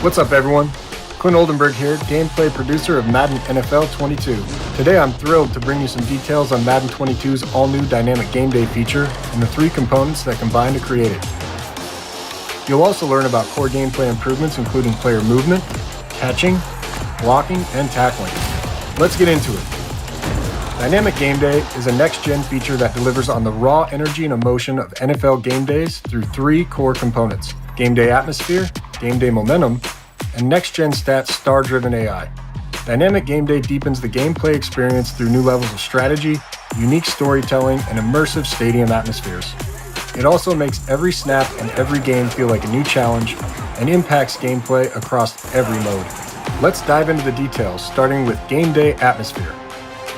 What's up, everyone? Clint Oldenburg here, gameplay producer of Madden NFL 22. Today I'm thrilled to bring you some details on Madden 22's all-new Dynamic Game Day feature and the 3 components that combine to create it. You'll also learn about core gameplay improvements including player movement, catching, blocking, and tackling. Let's get into it. Dynamic Game Day is a next-gen feature that delivers on the raw energy and emotion of NFL game days through 3 core components: Game Day Atmosphere, Game Day Momentum, and next-gen stats star-driven AI. Dynamic Game Day deepens the gameplay experience through new levels of strategy, unique storytelling, and immersive stadium atmospheres. It also makes every snap and every game feel like a new challenge and impacts gameplay across every mode. Let's dive into the details, starting with Game Day Atmosphere.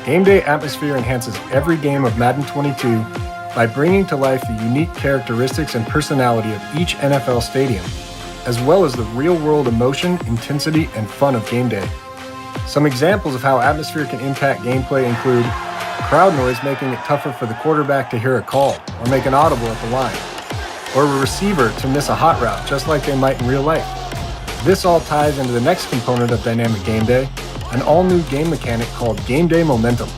Game Day Atmosphere enhances every game of Madden 22 by bringing to life the unique characteristics and personality of each NFL stadium, as well as the real-world emotion, intensity, and fun of game day. Some examples of how atmosphere can impact gameplay include crowd noise making it tougher for the quarterback to hear a call or make an audible at the line, or a receiver to miss a hot route just like they might in real life. This all ties into the next component of Dynamic Game Day, an all-new game mechanic called Game Day Momentum.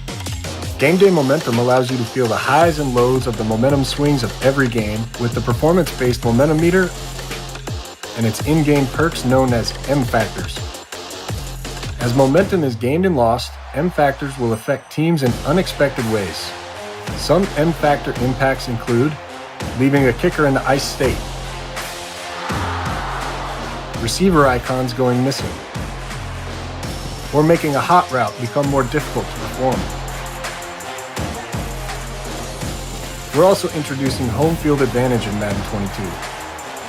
Game Day Momentum allows you to feel the highs and lows of the momentum swings of every game with the performance-based momentum meter and its in-game perks known as M-Factors. As momentum is gained and lost, M-Factors will affect teams in unexpected ways. Some M-Factor impacts include leaving a kicker in the ice state, receiver icons going missing, or making a hot route become more difficult to perform. We're also introducing home field advantage in Madden 22.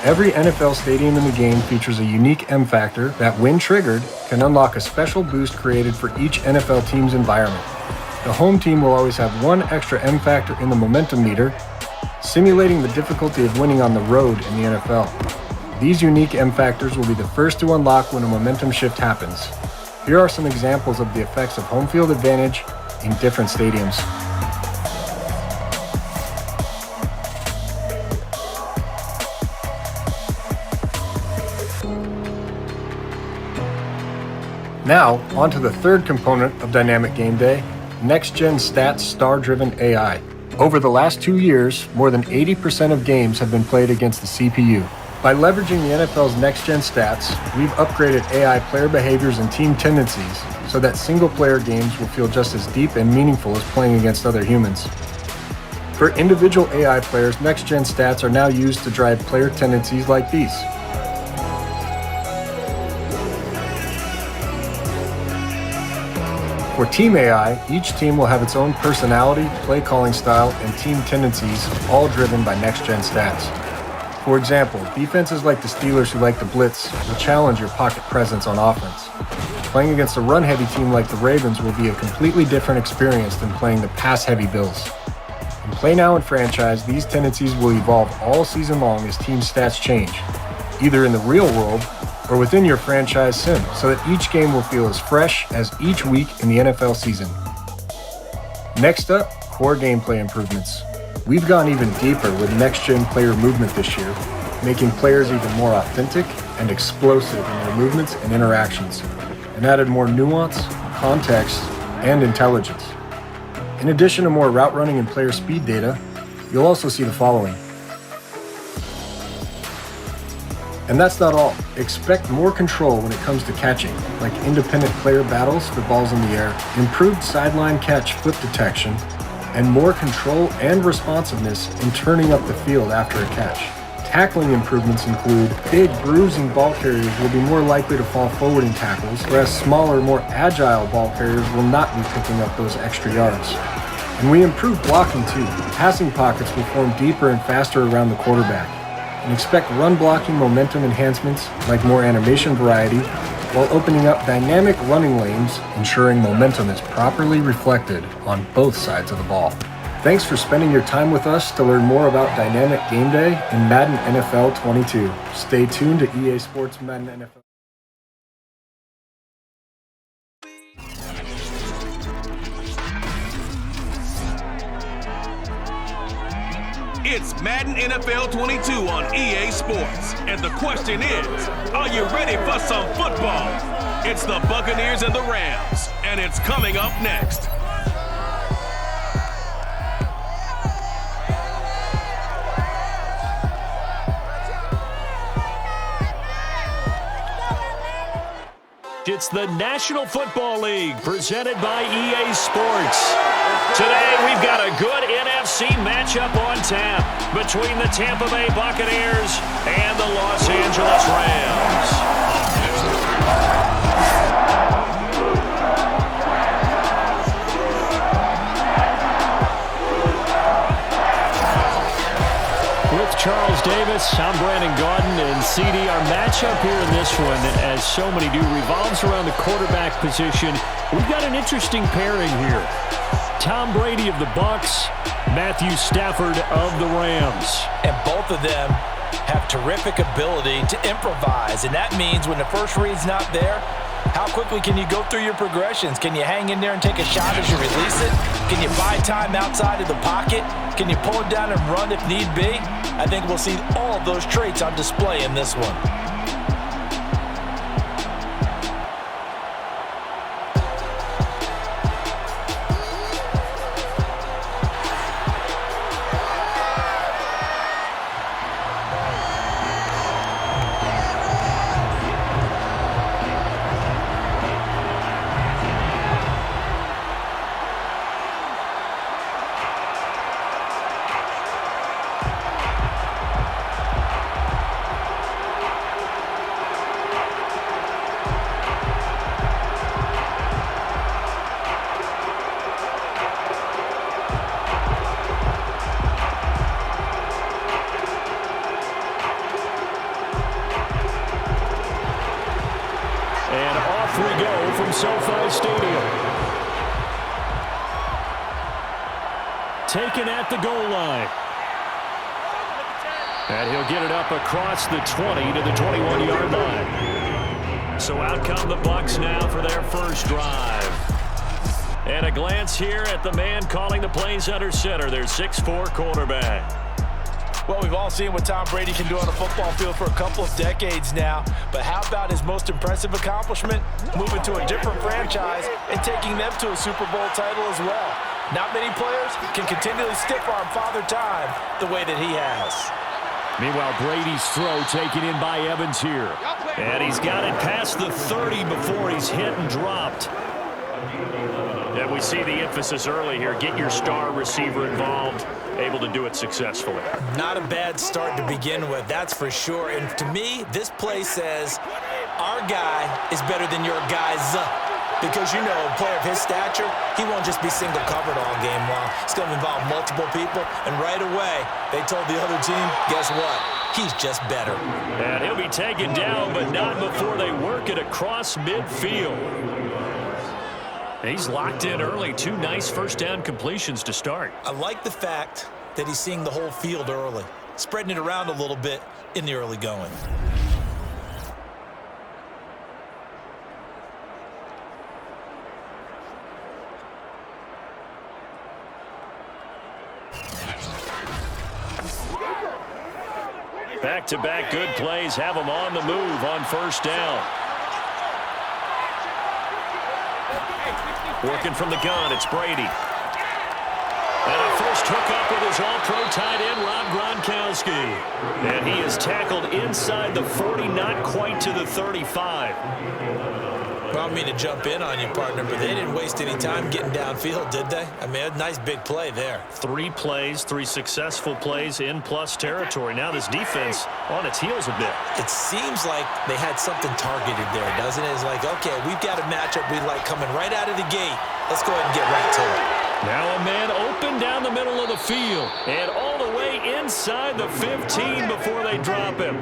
Every NFL stadium in the game features a unique M-Factor that, when triggered, can unlock a special boost created for each NFL team's environment. The home team will always have one extra M-Factor in the momentum meter, simulating the difficulty of winning on the road in the NFL. These unique M-Factors will be the first to unlock when a momentum shift happens. Here are some examples of the effects of home field advantage in different stadiums. Now, onto the third component of Dynamic Game Day, next-gen stats star-driven AI. Over the last 2 years, more than 80% of games have been played against the CPU. By leveraging the NFL's next-gen stats, we've upgraded AI player behaviors and team tendencies so that single-player games will feel just as deep and meaningful as playing against other humans. For individual AI players, next-gen stats are now used to drive player tendencies like these. For Team AI, each team will have its own personality, play calling style, and team tendencies, all driven by next-gen stats. For example, defenses like the Steelers who like to blitz will challenge your pocket presence on offense. Playing against a run-heavy team like the Ravens will be a completely different experience than playing the pass-heavy Bills. In Play Now and Franchise, these tendencies will evolve all season long as team stats change, either in the real world or within your franchise sim, so that each game will feel as fresh as each week in the NFL season. Next up, core gameplay improvements. We've gone even deeper with next-gen player movement this year, making players even more authentic and explosive in their movements and interactions, and added more nuance, context, and intelligence. In addition to more route running and player speed data, you'll also see the following. And that's not all. Expect more control when it comes to catching, like independent player battles for balls in the air, improved sideline catch flip detection, and more control and responsiveness in turning up the field after a catch. Tackling improvements include big, bruising ball carriers will be more likely to fall forward in tackles, whereas smaller, more agile ball carriers will not be picking up those extra yards. And we improved blocking too. Passing pockets will form deeper and faster around the quarterback. And expect run blocking momentum enhancements like more animation variety, while opening up dynamic running lanes, ensuring momentum is properly reflected on both sides of the ball. Thanks for spending your time with us to learn more about Dynamic Game Day in Madden NFL 22. Stay tuned to EA Sports Madden NFL. It's Madden NFL 22 on EA Sports. And the question is, are you ready for some football? It's the Buccaneers and the Rams, and it's coming up next. It's the National Football League presented by EA Sports. Today we've got a good NFC matchup on tap between the Tampa Bay Buccaneers and the Los Angeles Rams. With Charles Davis, I'm Brandon Gaudin, and CD, our matchup here in this one, as so many do, revolves around the quarterback position. We've got an interesting pairing here. Tom Brady of the Bucs, Matthew Stafford of the Rams. And both of them have terrific ability to improvise, and that means when the first read's not there, how quickly can you go through your progressions? Can you hang in there and take a shot as you release it? Can you buy time outside of the pocket? Can you pull it down and run if need be? I think we'll see all of those traits on display in this one. And off we go from SoFi Stadium. Taken at the goal line. And he'll get it up across the 20 to the 21-yard line. So out come the Bucs now for their first drive. And a glance here at the man calling the plays under center, their 6'4" quarterback. Well, we've all seen what Tom Brady can do on a football field for a couple of decades now. But how about his most impressive accomplishment? Moving to a different franchise and taking them to a Super Bowl title as well. Not many players can continually stiff-arm Father Time the way that he has. Meanwhile, Brady's throw taken in by Evans here. And he's got it past the 30 before he's hit and dropped. And we see the emphasis early here. Get your star receiver involved. Able to do it successfully. Not a bad start to begin with, that's for sure. And to me, this play says our guy is better than your guy's. Because, you know, a player of his stature, he won't just be single covered all game long. It's going to involve multiple people. And right away, they told the other team, guess what? He's just better. And he'll be taken down, but not before they work it across midfield. He's locked in early. Two nice first down completions to start. I like the fact that he's seeing the whole field early, spreading it around a little bit in the early going. Back-to-back good plays have him on the move on first down. Working from the gun, it's Brady. And a first hookup with his all-pro tight end, Rob Gronkowski. And he is tackled inside the 40, not quite to the 35. Well, I don't mean to jump in on you, partner, but they didn't waste any time getting downfield, did they? I mean, a nice big play there. 3 plays, 3 successful plays in plus territory. Now this defense on its heels a bit. It seems like they had something targeted there, doesn't it? It's like, okay, we've got a matchup we like coming right out of the gate. Let's go ahead and get right to it. Now a man open down the middle of the field and all the way inside the 15 before they drop him.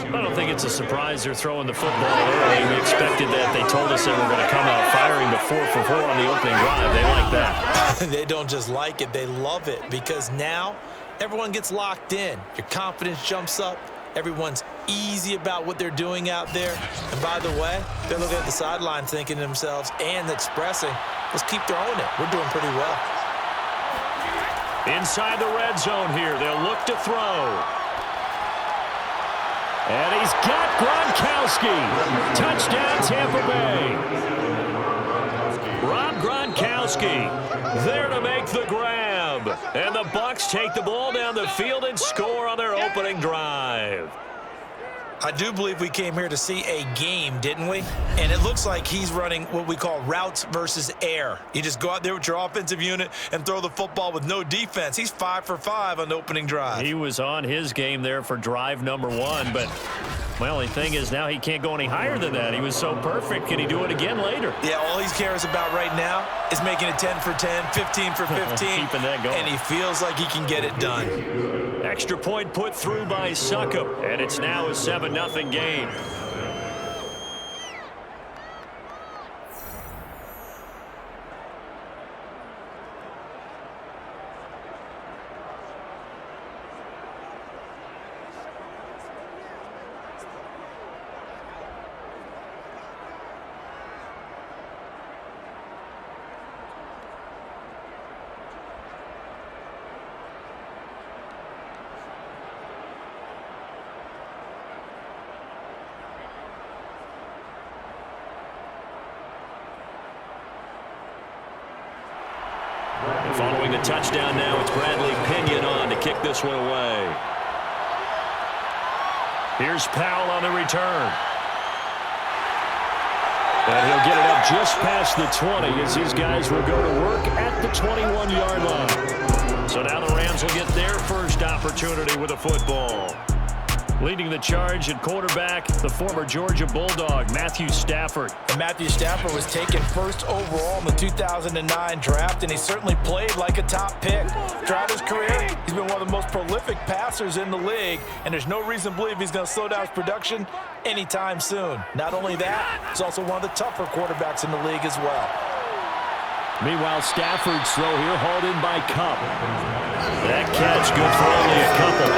I don't think it's a surprise they're throwing the football early. We expected that. They told us they were going to come out firing the 4-for-4 on the opening drive. They like that. They don't just like it, they love it, because now everyone gets locked in. Your confidence jumps up. Everyone's easy about what they're doing out there. And by the way, they're looking at the sideline thinking to themselves and expressing, let's keep throwing it. We're doing pretty well. Inside the red zone here. They'll look to throw. And he's got Gronkowski. Touchdown, Tampa Bay. Rob Gronkowski there to make the grab. And the Bucs take the ball down the field and score on their opening drive. I do believe we came here to see a game, didn't we? And it looks like he's running what we call routes versus air. You just go out there with your offensive unit and throw the football with no defense. He's 5 for 5 on the opening drive. He was on his game there for drive number 1, but my only thing is now he can't go any higher than that. He was so perfect. Can he do it again later? Yeah, all he cares about right now is making it 10 for 10, 15 for 15. Keeping that going. And he feels like he can get it done. Extra point put through by Succop, and it's now a 7-0 game. Following the touchdown now, it's Bradley Pinion on to kick this one away. Here's Powell on the return. And he'll get it up just past the 20 as these guys will go to work at the 21-yard line. So now the Rams will get their first opportunity with a football. Leading the charge at quarterback, the former Georgia Bulldog, Matthew Stafford. And Matthew Stafford was taken first overall in the 2009 draft, and he certainly played like a top pick. Throughout his career, he's been one of the most prolific passers in the league, and there's no reason to believe he's going to slow down his production anytime soon. Not only that, he's also one of the tougher quarterbacks in the league as well. Meanwhile, Stafford's throw here hauled in by Kupp. That catch good for only a couple.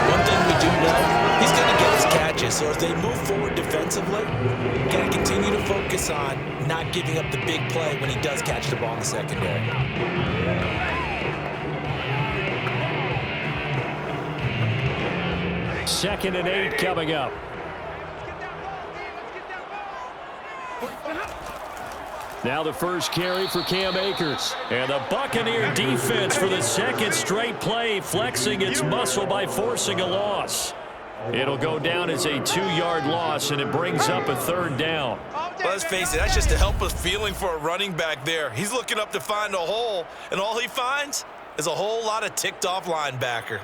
One thing we do know, he's going to get his catches. So as they move forward defensively, got to continue to focus on not giving up the big play when he does catch the ball in the secondary. Second and 8 coming up. Now the first carry for Cam Akers. And the Buccaneer defense for the second straight play, flexing its muscle by forcing a loss. It'll go down as a 2-yard loss, and it brings up a third down. Well, let's face it, that's just a helpless feeling for a running back there. He's looking up to find a hole, and all he finds is a whole lot of ticked-off linebacker.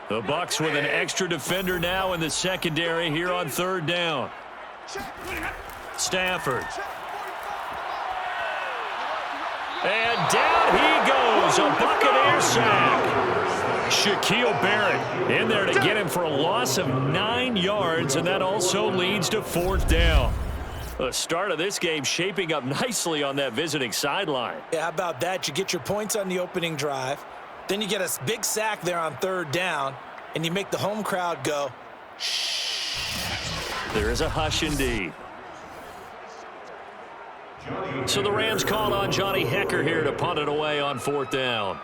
The Bucs with an extra defender now in the secondary here on third down. Stafford. And down he goes, a Buccaneer sack. Shaquille Barrett in there to get him for a loss of 9 yards, and that also leads to fourth down. The start of this game shaping up nicely on that visiting sideline. Yeah, how about that? You get your points on the opening drive. Then you get a big sack there on third down, and you make the home crowd go, shh. There is a hush indeed. So the Rams call on Johnny Hekker here to punt it away on fourth down.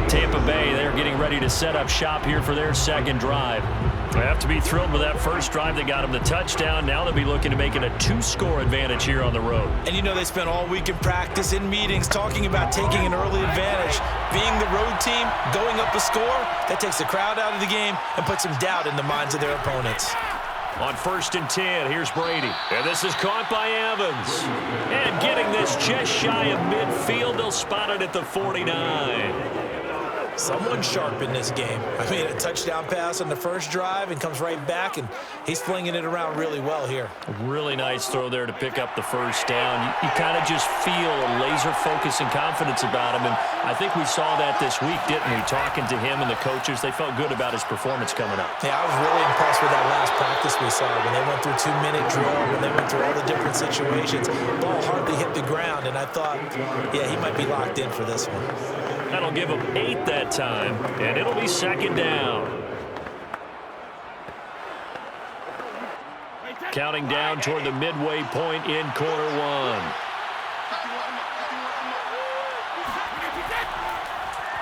Tampa Bay, they're getting ready to set up shop here for their second drive. They have to be thrilled with that first drive. They got them the touchdown. Now they'll be looking to make it a 2-score advantage here on the road. And you know they spent all week in practice, in meetings, talking about taking an early advantage. Being the road team, going up a score, that takes the crowd out of the game and puts some doubt in the minds of their opponents. On 1st and 10, here's Brady. And this is caught by Evans. And getting this just shy of midfield, they'll spot it at the 49. Someone sharp in this game. I mean, a touchdown pass on the first drive and comes right back, and he's flinging it around really well here. A really nice throw there to pick up the first down. You kind of just feel a laser focus and confidence about him, and I think we saw that this week, didn't we? Talking to him and the coaches, they felt good about his performance coming up. Yeah, I was really impressed with that last practice we saw when they went through 2-minute drill, when they went through all the different situations. Ball hardly hit the ground, and I thought, yeah, he might be locked in for this one. That'll give him 8 that time, and it'll be second down. Counting down toward the midway point in quarter one.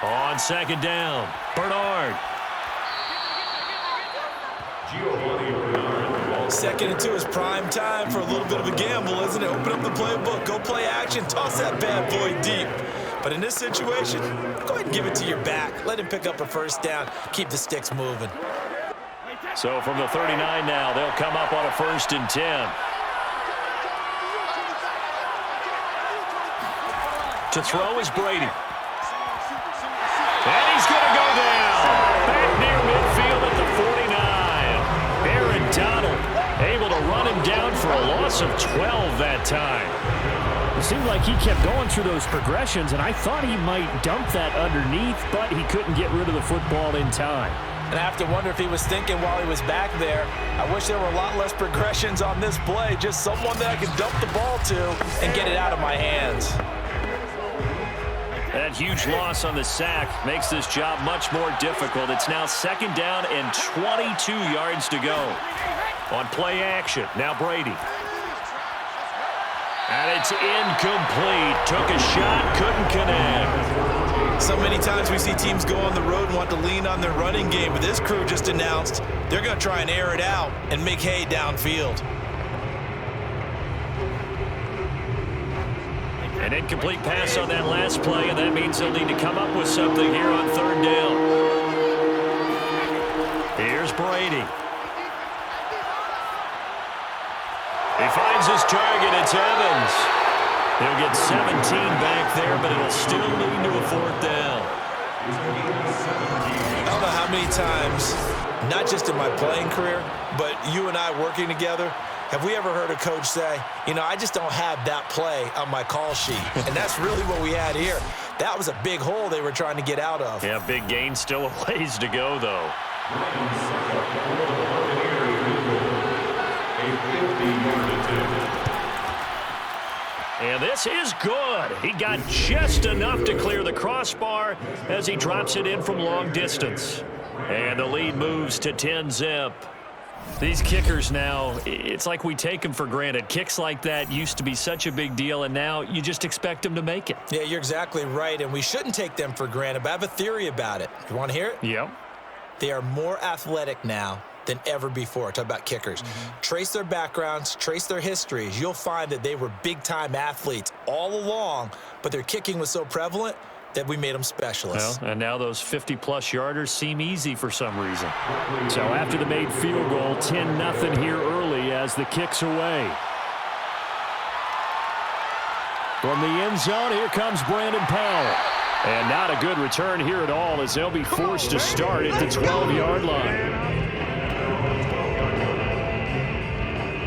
On second down, Bernard. Second and 2 is prime time for a little bit of a gamble, isn't it? Open up the playbook, go play action, toss that bad boy deep. But in this situation, go ahead and give it to your back. Let him pick up a first down. Keep the sticks moving. So from the 39 now, they'll come up on a 1st and 10. To throw is Brady. And he's going to go down. Back near midfield at the 49. Aaron Donald able to run him down for a loss of 12 that time. It seemed like he kept going through those progressions, and I thought he might dump that underneath, but he couldn't get rid of the football in time. And I have to wonder if he was thinking while he was back there, I wish there were a lot less progressions on this play, just someone that I could dump the ball to and get it out of my hands. That huge loss on the sack makes this job much more difficult. It's now second down and 22 yards to go. On play action, now Brady. And it's incomplete. Took a shot, couldn't connect. So many times we see teams go on the road and want to lean on their running game, but this crew just announced they're going to try and air it out and make hay downfield. An incomplete pass on that last play, and that means they'll need to come up with something here on 3rd down. Here's Brady. He finds his target. It's Evans. He'll get 17 back there, but it'll still lead to a 4th down. I don't know how many times, not just in my playing career, but you and I working together, have we ever heard a coach say, you know, I just don't have that play on my call sheet. And that's really what we had here. That was a big hole they were trying to get out of. Yeah, big gain, still a ways to go, though. And this is good. He got just enough to clear the crossbar as he drops it in from long distance. And the lead moves to 10-zip. These kickers now, it's like we take them for granted. Kicks like that used to be such a big deal, and now you just expect them to make it. Yeah, you're exactly right, and we shouldn't take them for granted, but I have a theory about it. You want to hear it? Yep. They are more athletic now than ever before. Talk about kickers. Trace their backgrounds, trace their histories. You'll find that they were big-time athletes all along, but their kicking was so prevalent that we made them specialists. Well, and now those 50-plus yarders seem easy for some reason. So after the made field goal, 10-0 here early as the kick's away. From the end zone, here comes Brandon Powell. And not a good return here at all as they'll be forced to start at the 12-yard line.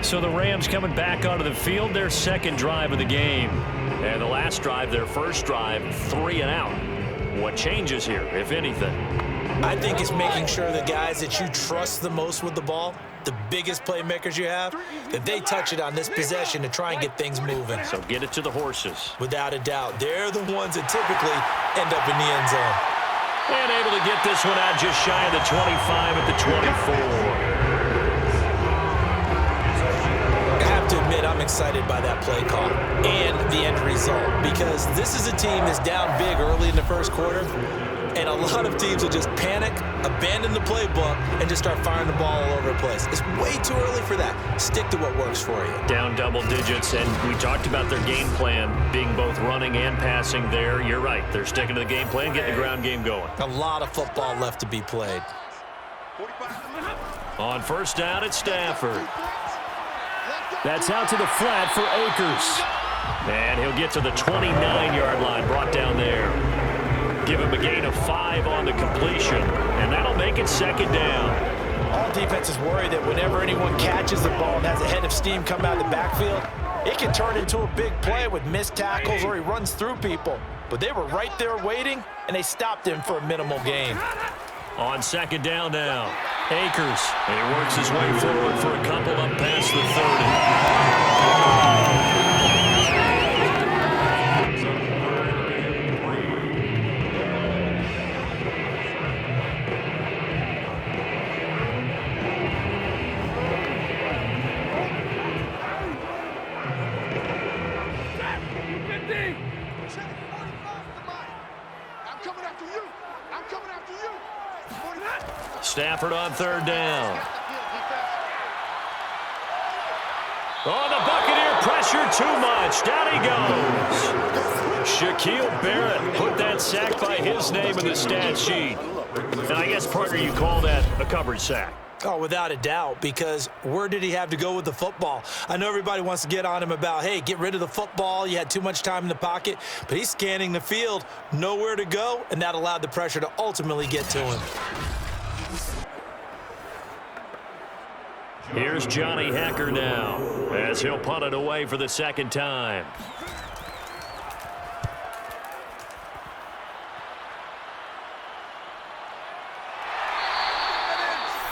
So the Rams coming back onto the field, their second drive of the game. And the last drive, their first drive, 3 and out. What changes here, if anything? I think it's making sure the guys that you trust the most with the ball, the biggest playmakers you have, that they touch it on this possession to try and get things moving. So get it to the horses. Without a doubt. They're the ones that typically end up in the end zone. And able to get this one out just shy of the 25 at the 24. To admit, I'm excited by that play call and the end result because this is a team that's down big early in the first quarter, and a lot of teams will just panic, abandon the playbook, and just start firing the ball all over the place. It's way too early for that. Stick to what works for you. Down double digits, and we talked about their game plan being both running and passing there. You're right. They're sticking to the game plan, getting the ground game going. A lot of football left to be played. On first down, it's Stafford. That's out to the flat for Akers. And he'll get to the 29-yard line, brought down there. Give him a gain of 5 on the completion, and that'll make it second down. All defenses worry that whenever anyone catches the ball and has a head of steam come out of the backfield, it can turn into a big play with missed tackles or he runs through people. But they were right there waiting, and they stopped him for a minimal gain. On second down now, Akers. And he works his way forward for a couple up past the 30. Stafford on third down. Oh, the Buccaneer pressure too much. Down he goes. Shaquille Barrett put that sack by his name in the stat sheet. And I guess, partner, you call that a coverage sack. Oh, without a doubt, because where did he have to go with the football? I know everybody wants to get on him about, hey, get rid of the football. You had too much time in the pocket. But he's scanning the field, nowhere to go, and that allowed the pressure to ultimately get to him. Here's Johnny Hacker now, as he'll punt it away for the second time.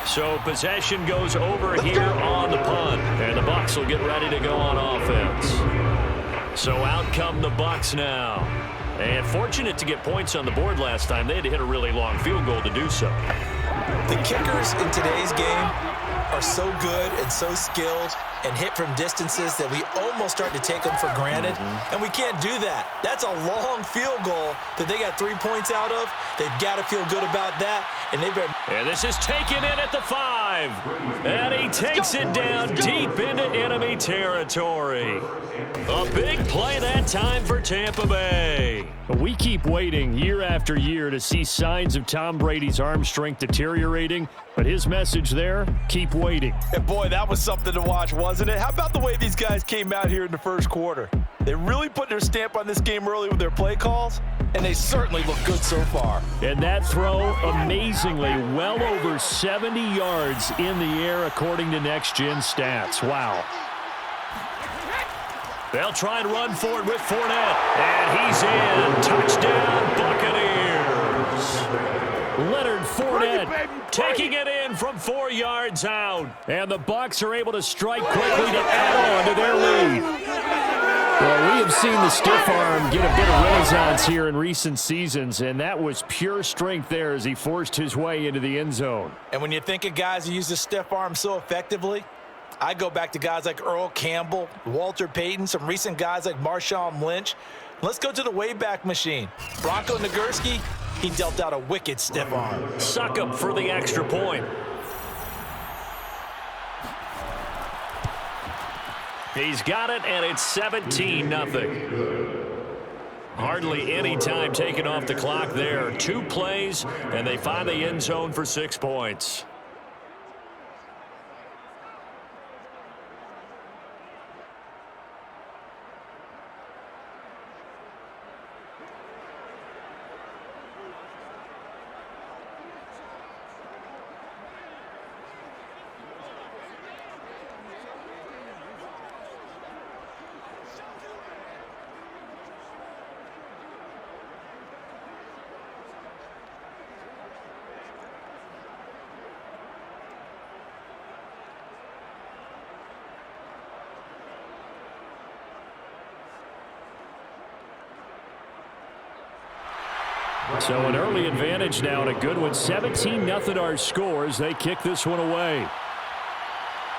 So possession goes over here on the punt, and the Bucs will get ready to go on offense. So out come the Bucs now. And fortunate to get points on the board last time. They had to hit a really long field goal to do so. The kickers in today's game are so good and so skilled and hit from distances that we almost start to take them for granted, and we can't do that. That's a long field goal that they got 3 points out of. They've got to feel good about that, and they better. And this is taken in at the 5, and he takes it down deep into enemy territory. A big play that time for Tampa Bay. We keep waiting year after year to see signs of Tom Brady's arm strength deteriorating, but his message there, keep waiting. And boy, that was something to watch, wasn't it? How about the way these guys came out here in the first quarter? They really put their stamp on this game early with their play calls, and they certainly look good so far. And that throw, amazingly, well over 70 yards in the air according to Next Gen Stats. Wow. They'll try and run for it with Fournette. And he's in. Touchdown, Buccaneers. Leonard Fournette taking it in from 4 yards out. And the Bucs are able to strike quickly to add on to their lead. Well, we have seen the stiff arm get a bit of renaissance here in recent seasons, and that was pure strength there as he forced his way into the end zone. And when you think of guys who use the stiff arm so effectively, I go back to guys like Earl Campbell, Walter Payton, some recent guys like Marshawn Lynch. Let's go to the Wayback Machine. Bronco Nagurski, he dealt out a wicked stiff arm. Suck up for the extra point. He's got it, and it's 17-0. Hardly any time taken off the clock there. 2 plays, and they find the end zone for 6 points. So an early advantage now and a good one. 17-0 our score as they kick this one away.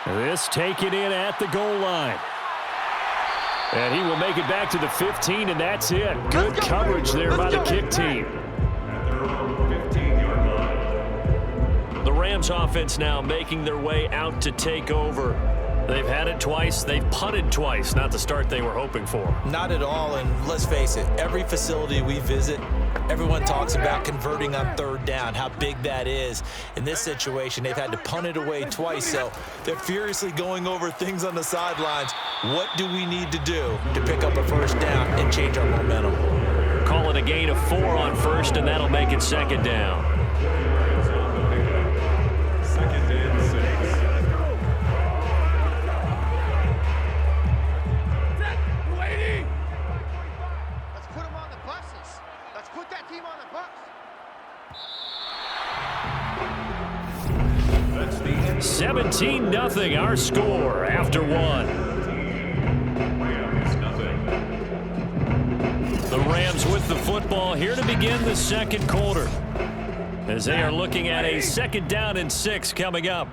This taken in at the goal line. And he will make it back to the 15, and that's it. Good coverage there by the kick team. The Rams offense now making their way out to take over. They've had it twice. They've punted twice. Not the start they were hoping for. Not at all, and let's face it, every facility we visit, everyone talks about converting on third down, how big that is. In this situation, they've had to punt it away twice, so they're furiously going over things on the sidelines. What do we need to do to pick up a first down and change our momentum? call it a gain of 4 on first, and that'll make it second down. Let's put them on the buses. Let's put that team on the bus. 17-0 our score after 1. The Rams with the football here to begin the second quarter, as they are looking at a 2nd down and 6 coming up.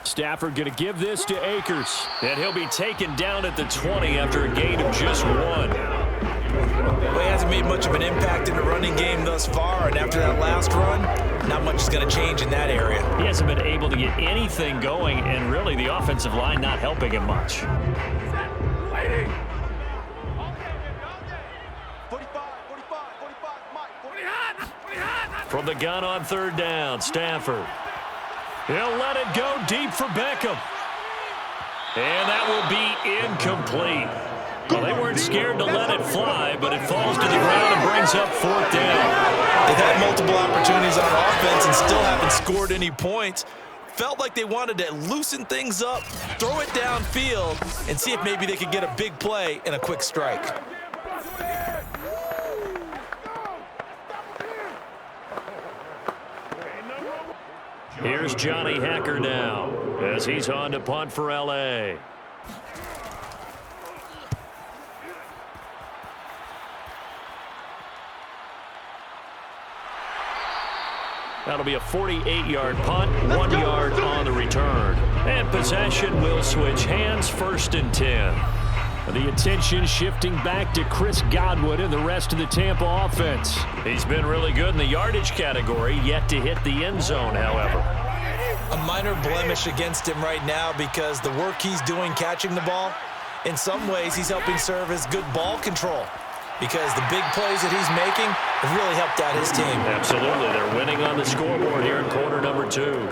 Stafford going to give this to Akers, and he'll be taken down at the 20 after a gain of just 1. Well, he hasn't made much of an impact in the running game thus far, and after that last run, not much is going to change in that area. He hasn't been able to get anything going, and really the offensive line not helping him much. From the gun on 3rd down, Stafford. He'll let it go deep for Beckham. And that will be incomplete. Well, they weren't scared to let it fly, but it falls to the ground and brings up 4th down. They've had multiple opportunities on offense and still haven't scored any points. Felt like they wanted to loosen things up, throw it downfield, and see if maybe they could get a big play and a quick strike. Here's Johnny Hacker now as he's on to punt for L.A. That'll be a 48-yard punt, 1 yard on the return. And possession will switch hands, 1st and 10. The attention shifting back to Chris Godwin and the rest of the Tampa offense. He's been really good in the yardage category, yet to hit the end zone, however. A minor blemish against him right now because the work he's doing catching the ball, in some ways he's helping serve as good ball control, because the big plays that he's making have really helped out his team. Absolutely. They're winning on the scoreboard here in quarter number 2.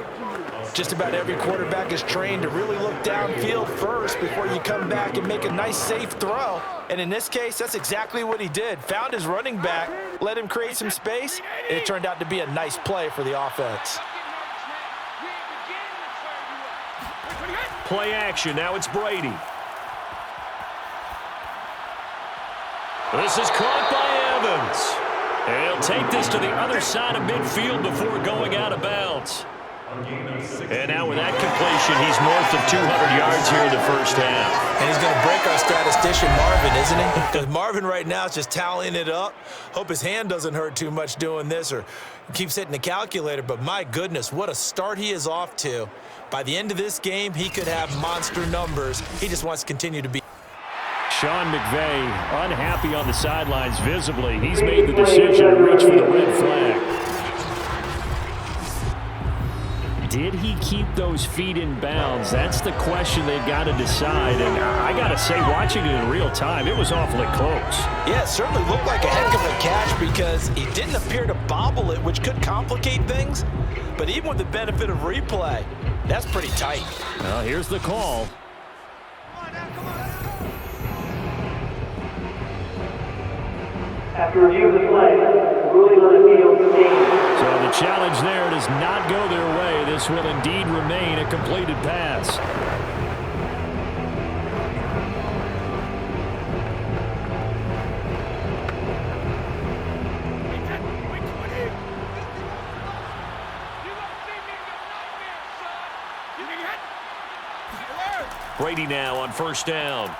Just about every quarterback is trained to really look downfield first before you come back and make a nice, safe throw. And in this case, that's exactly what he did. Found his running back, let him create some space, and it turned out to be a nice play for the offense. Play action. Now it's Brady. This is caught by Evans. And he'll take this to the other side of midfield before going out of bounds. And now with that completion, he's north of 200 yards here in the first half. And he's going to break our statistician, Marvin, isn't he? Because Marvin right now is just tallying it up. Hope his hand doesn't hurt too much doing this or keeps hitting the calculator. But my goodness, what a start he is off to. By the end of this game, he could have monster numbers. He just wants to continue to be. Sean McVay unhappy on the sidelines visibly. He's made the decision to reach for the red flag. Did he keep those feet in bounds? That's the question they've got to decide. And I got to say, watching it in real time, it was awfully close. Yeah, it certainly looked like a heck of a catch because he didn't appear to bobble it, which could complicate things. But even with the benefit of replay, that's pretty tight. Well, here's the call. After review of the play, ruling on the field stands. So the challenge there does not go their way. This will indeed remain a completed pass. Brady now on 1st down.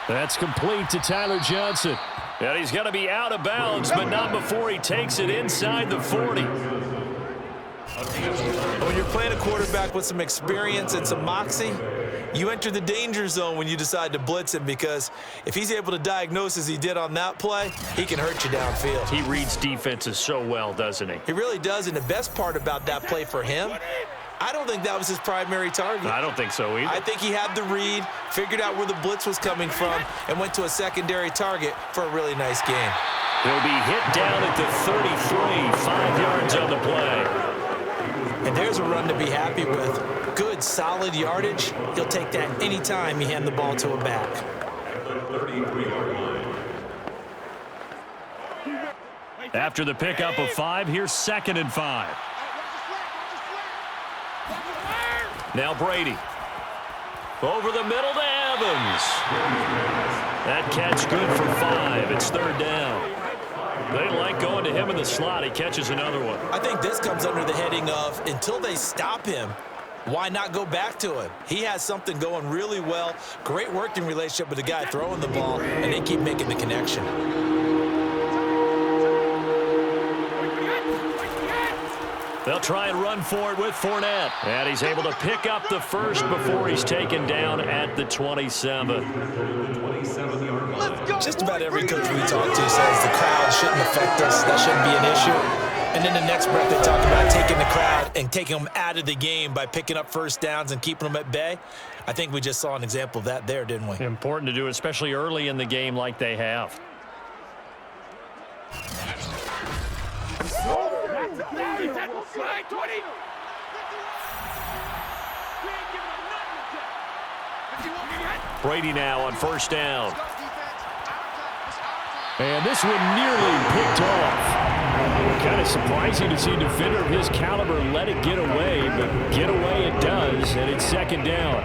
That's complete to Tyler Johnson. And he's going to be out of bounds, but not before he takes it inside the 40. When you're playing a quarterback with some experience and some moxie, you enter the danger zone when you decide to blitz him, because if he's able to diagnose as he did on that play, he can hurt you downfield. He reads defenses so well, doesn't he? He really does, and the best part about that play for him, I don't think that was his primary target. I don't think so either. I think he had the read, figured out where the blitz was coming from, and went to a secondary target for a really nice game. He'll be hit down at the 33, 5 yards on the play. And there's a run to be happy with. good, solid yardage, he'll take that anytime you hand the ball to a back. After the pickup of 5, here's 2nd and 5. Now Brady. Over the middle to Evans. That catch good for 5. It's 3rd down. They like going to him in the slot. He catches another one. I think this comes under the heading of until they stop him, why not go back to him? He has something going really well. Great working relationship with the guy throwing the ball, and they keep making the connection. They'll try and run for it with Fournette. And he's able to pick up the first before he's taken down at the 27. Just about every coach we talk to says the crowd shouldn't affect us. That shouldn't be an issue. And then the next breath they talk about taking the crowd and taking them out of the game by picking up first downs and keeping them at bay. I think we just saw an example of that there, didn't we? Important to do, especially early in the game like they have. Brady now on 1st down. And this one nearly picked off. Kind of surprising to see a defender of his caliber let it get away, but get away it does, and it's 2nd down.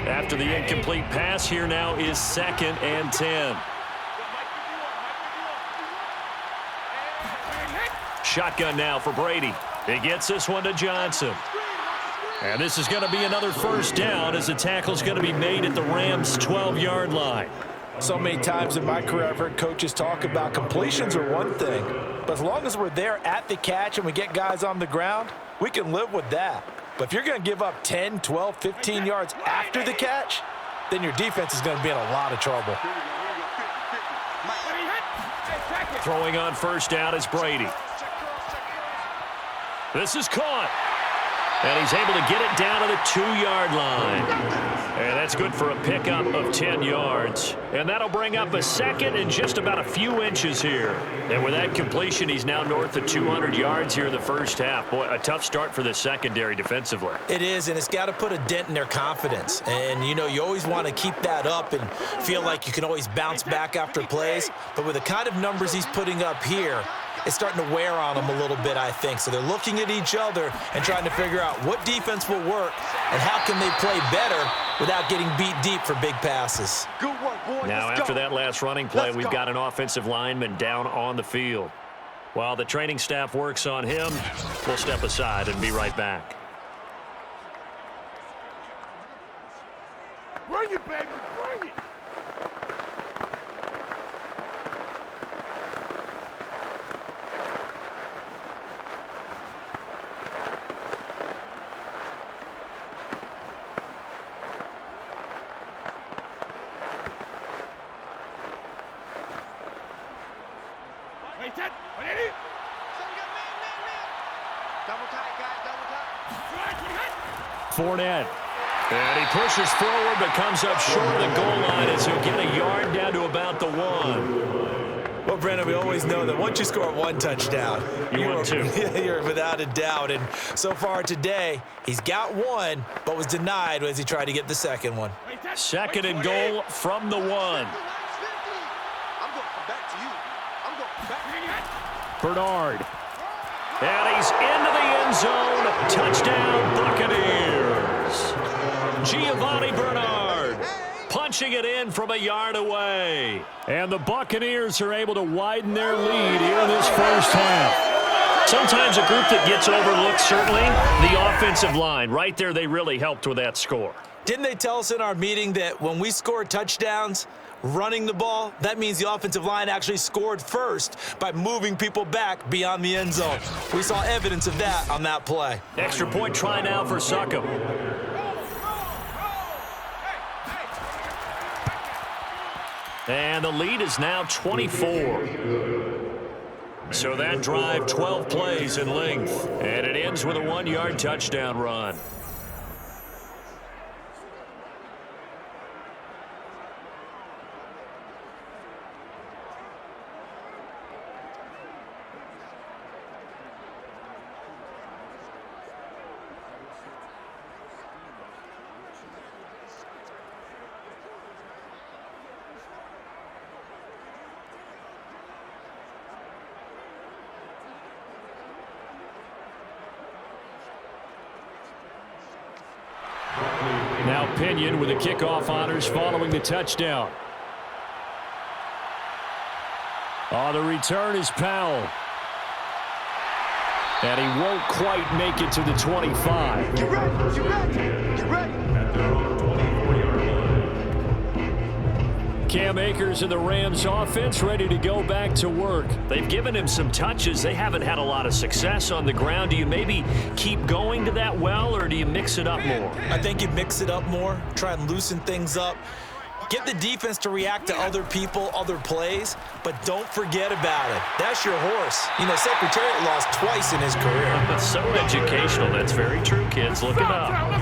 After the incomplete pass, here now is 2nd and 10. Shotgun now for Brady. He gets this one to Johnson. And this is going to be another 1st down as the tackle's going to be made at the Rams' 12-yard line. So many times in my career, I've heard coaches talk about completions are one thing, but as long as we're there at the catch and we get guys on the ground, we can live with that. But if you're going to give up 10, 12, 15 yards after the catch, then your defense is going to be in a lot of trouble. Throwing on 1st down is Brady. This is caught. And he's able to get it down to the 2-yard line. And that's good for a pickup of 10 yards. And that'll bring up a 2nd and just about a few inches here. And with that completion, he's now north of 200 yards here in the 1st half. Boy, a tough start for the secondary defensively. It is, and it's got to put a dent in their confidence. And, you know, you always want to keep that up and feel like you can always bounce back after plays. But with the kind of numbers he's putting up here, it's starting to wear on them a little bit, I think. So they're looking at each other and trying to figure out what defense will work and how can they play better without getting beat deep for big passes. Good work, boys. Now, after that last running play, we've got an offensive lineman down on the field. While the training staff works on him, we'll step aside and be right back. Bring it, baby. Bring it. Fournette. And he pushes forward but comes up short of the goal line as he'll get a yard down to about the 1. Well, Brandon, we always know that once you score 1 touchdown, you're 2. You're without a doubt. And so far today, he's got 1, but was denied as he tried to get the 2nd one. 2nd and goal from the 1. I'm going to come back to you. I'm going to come back. Bernard. And he's into the end zone. Touchdown, Buccaneers. Giovanni Bernard punching it in from a yard away. And the Buccaneers are able to widen their lead here in this 1st half. Sometimes a group that gets overlooked, certainly, the offensive line. Right there, they really helped with that score. Didn't they tell us in our meeting that when we score touchdowns running the ball, that means the offensive line actually scored first by moving people back beyond the end zone? We saw evidence of that on that play. Extra point try now for Succop. And the lead is now 24. So that drive, 12 plays in length. And it ends with a 1-yard touchdown run. Now Pinion with the kickoff honors following the touchdown. On the return is Powell. And he won't quite make it to the 25. Get ready, get ready, get ready. Cam Akers and the Rams offense ready to go back to work. They've given him some touches. They haven't had a lot of success on the ground. Do you maybe keep going to that well, or do you mix it up more? I think you mix it up more, try and loosen things up. Get the defense to react to other people, other plays, but don't forget about it. That's your horse. You know, Secretariat lost twice in his career. That's so educational. That's very true, kids. Look it up.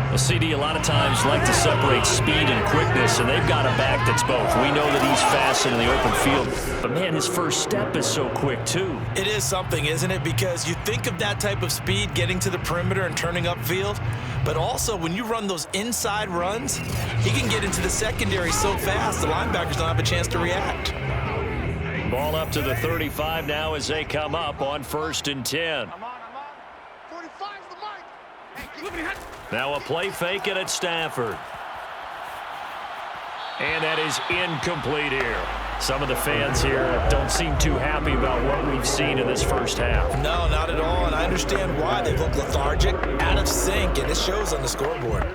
Well, CD, a lot of times like to separate speed and quickness, and they've got a back that's both. We know that he's fast in the open field, but, man, his first step is so quick, too. It is something, isn't it? Because you think of that type of speed getting to the perimeter and turning upfield, but also when you run those inside runs, he can get into the secondary so fast the linebackers don't have a chance to react. Ball up to the 35 now as they come up on 1st and 10. 45's the mic. Now a play fake it at Stafford. And that is incomplete here. Some of the fans here don't seem too happy about what we've seen in this first half. No, not at all, and I understand why. They look lethargic, out of sync, and it shows on the scoreboard.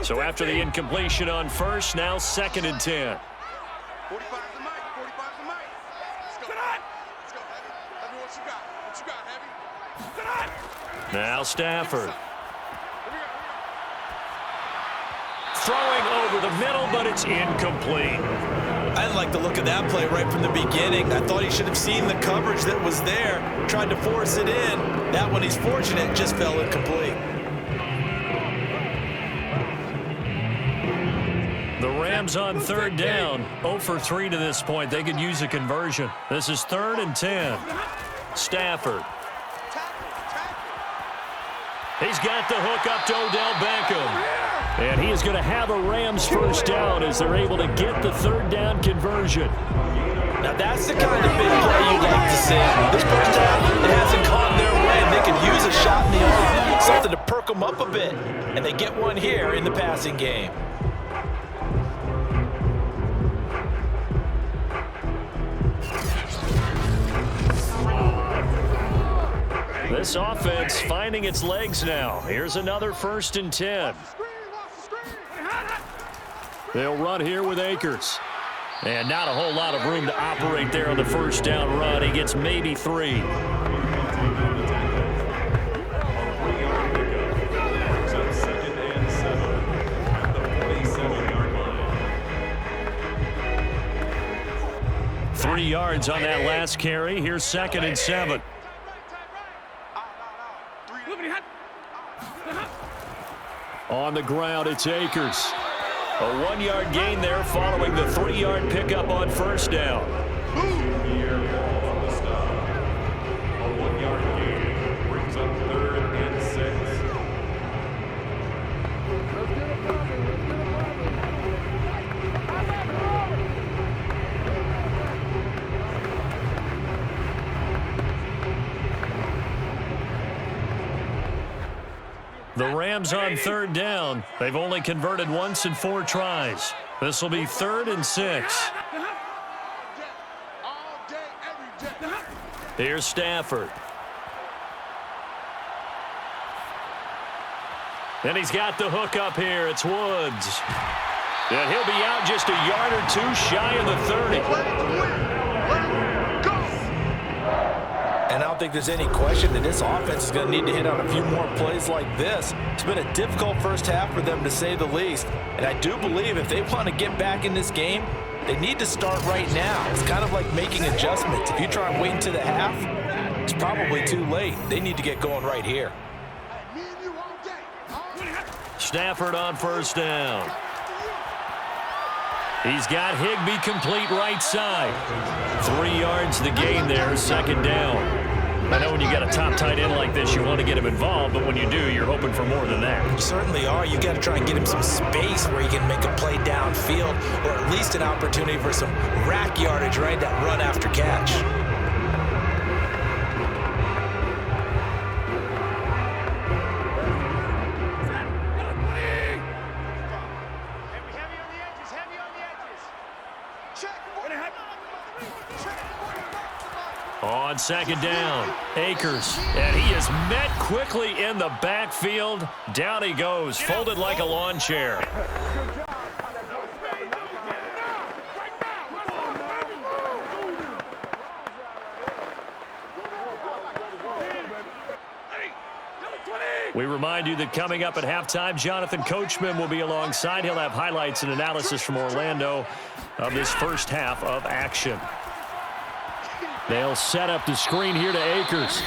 So after the incompletion on 1st, now 2nd and 10. 45's the mic. 45's the mic. Let's go. Let's go, Heavy. Heavy, what you got? What you got, Heavy? Now Stafford. Throwing over the middle, but it's incomplete. I didn't like the look of that play right from the beginning. I thought he should have seen the coverage that was there, tried to force it in. That one, he's fortunate, just fell incomplete. The Rams on 3rd down, 0 for 3 to this point. They could use a conversion. This is 3rd and 10. Stafford. He's got the hook up to Odell Beckham. And he is going to have a Rams first down as they're able to get the 3rd down conversion. Now that's the kind of big play you'd like to see. This first half, it hasn't gone their way. They could use a shot in the arm, something to perk them up a bit. And they get one here in the passing game. This offense finding its legs now. Here's another 1st and 10. They'll run here with Akers. And not a whole lot of room to operate there on the 1st down run. He gets maybe 3. Three yards on that last carry. Here's 2nd and 7. On the ground, it's Akers. A 1-yard gain there following the 3-yard pickup on 1st down. A 1-yard gain brings up 3rd and 6. The Rams on 3rd down. They've only converted once in 4 tries. This will be 3rd and 6. Here's Stafford. And he's got the hook up here. It's Woods. And he'll be out just a yard or 2 shy of the 30. And I don't think there's any question that this offense is going to need to hit on a few more plays like this. It's been a difficult first half for them, to say the least. And I do believe if they want to get back in this game, they need to start right now. It's kind of like making adjustments. If you try and wait until the half, it's probably too late. They need to get going right here. Stafford on 1st down. He's got Higbee complete right side. 3 yards the gain there, 2nd down. I know when you got a top tight end like this, you want to get him involved, but when you do, you're hoping for more than that. You certainly are. You got to try and get him some space where he can make a play downfield, or at least an opportunity for some rack yardage, right? That run after catch. On second down, Akers, and he is met quickly in the backfield. Down he goes, folded like a lawn chair. We remind you that coming up at halftime, Jonathan Coachman will be alongside. He'll have highlights and analysis from Orlando of this first half of action. They'll set up the screen here to Akers.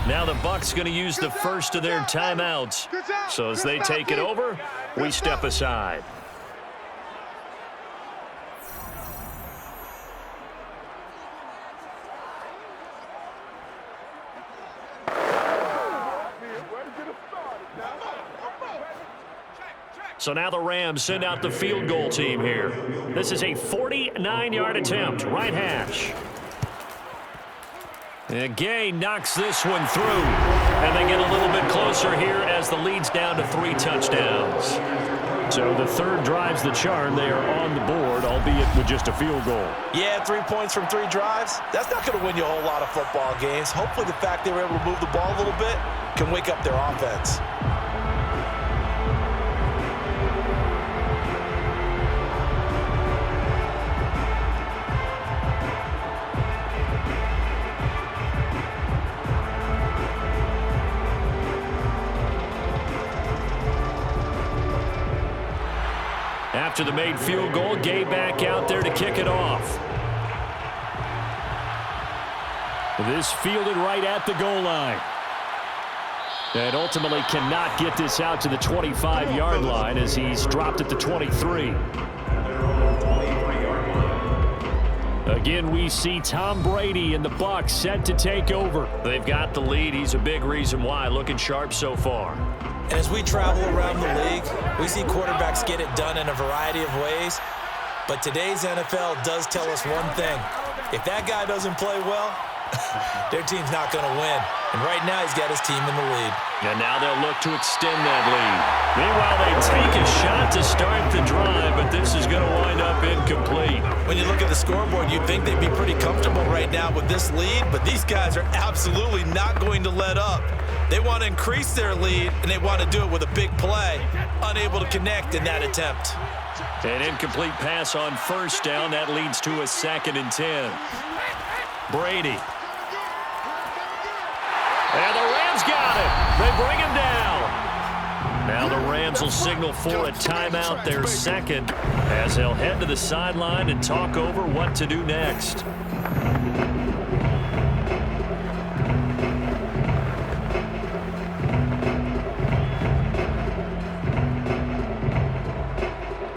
Now the Bucs going to use the first of their timeouts. So as they take it over, we step aside. So now the Rams send out the field goal team here. This is a 49-yard attempt, right hash. And Gay knocks this one through. And they get a little bit closer here as the lead's down to 3 touchdowns. So the third drives the charm. They are on the board, albeit with just a field goal. Yeah, 3 points from 3 drives. That's not going to win you a whole lot of football games. Hopefully the fact they were able to move the ball a little bit can wake up their offense. After the made field goal, Gay back out there to kick it off. This fielded right at the goal line. And ultimately cannot get this out to the 25-yard line as he's dropped at the 23. Again, we see Tom Brady and the Bucs set to take over. They've got the lead. He's a big reason why. Looking sharp so far. And as we travel around the league, we see quarterbacks get it done in a variety of ways. But today's NFL does tell us one thing. If that guy doesn't play well, their team's not going to win. And right now, he's got his team in the lead. And now they'll look to extend that lead. Meanwhile, they take a shot to start the drive, but this is going to wind up incomplete. When you look at the scoreboard, you'd think they'd be pretty comfortable right now with this lead, but these guys are absolutely not going to let up. They want to increase their lead, and they want to do it with a big play. Unable to connect in that attempt. An incomplete pass on first down. That leads to a 2nd and 10. Brady. And the Rams got him. They bring him down. Now the Rams will signal for a timeout, their second, as they'll head to the sideline and talk over what to do next.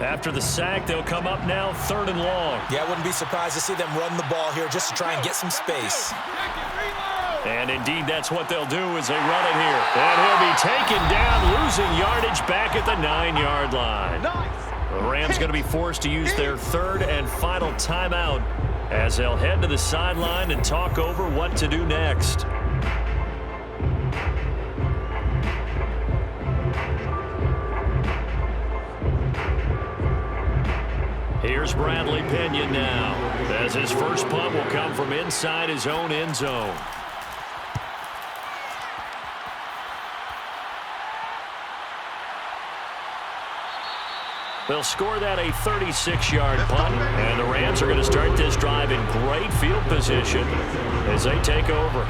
After the sack, they'll come up now 3rd and long. Yeah, I wouldn't be surprised to see them run the ball here just to try and get some space. And indeed, that's what they'll do as they run it here. And he'll be taken down, losing yardage back at the 9-yard line. The Rams going to be forced to use their 3rd and final timeout as they'll head to the sideline and talk over what to do next. Here's Bradley Pinion now, as his first punt will come from inside his own end zone. They'll score that a 36-yard punt, and the Rams are going to start this drive in great field position as they take over.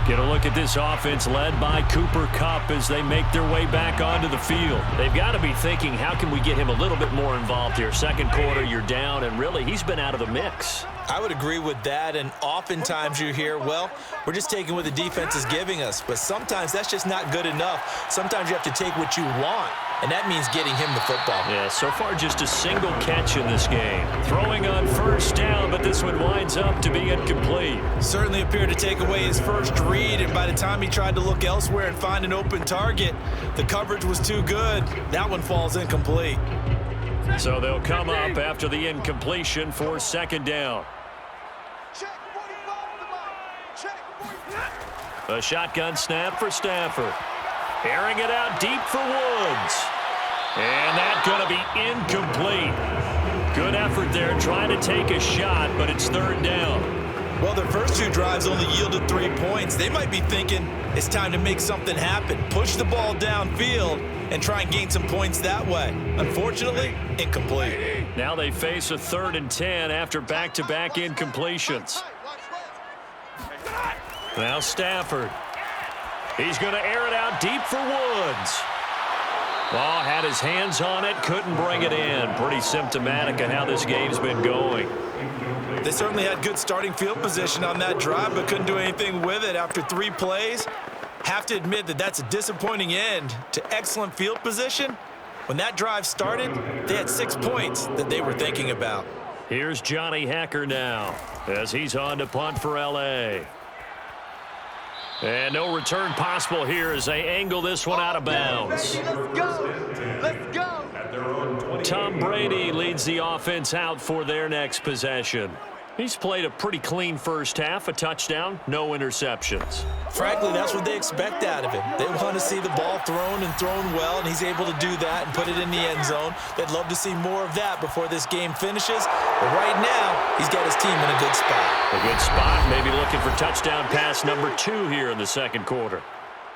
Get a look at this offense led by Cooper Kupp as they make their way back onto the field. They've got to be thinking, how can we get him a little bit more involved here? Second quarter, you're down, and really, he's been out of the mix. I would agree with that, and oftentimes you hear, well, we're just taking what the defense is giving us, but sometimes that's just not good enough. Sometimes you have to take what you want, and that means getting him the football. Yeah, so far just a single catch in this game. Throwing on first down, but this one winds up to be incomplete. Certainly appeared to take away his first read, and by the time he tried to look elsewhere and find an open target, the coverage was too good. That one falls incomplete. So they'll come up after the incompletion for 2nd down. A shotgun snap for Stafford. Airing it out deep for Woods. And that's going to be incomplete. Good effort there trying to take a shot, but it's 3rd down. Well, their first 2 drives only yielded 3 points. They might be thinking it's time to make something happen. Push the ball downfield and try and gain some points that way. Unfortunately, incomplete. Now they face a 3rd and 10 after back-to-back incompletions. Now Stafford. He's going to air it out deep for Woods. Ball had his hands on it, couldn't bring it in. Pretty symptomatic of how this game's been going. They certainly had good starting field position on that drive, but couldn't do anything with it after 3 plays. Have to admit that that's a disappointing end to excellent field position. When that drive started, they had 6 points that they were thinking about. Here's Johnny Hacker now as he's on to punt for L.A. And no return possible here as they angle this one out of bounds. Let's go. Let's go. At their own 20. Tom Brady leads the offense out for their next possession. He's played a pretty clean first half, a touchdown, no interceptions. Frankly, that's what they expect out of him. They want to see the ball thrown and thrown well, and he's able to do that and put it in the end zone. They'd love to see more of that before this game finishes. But right now, he's got his team in a good spot. A good spot, maybe looking for touchdown pass number 2 here in the second quarter.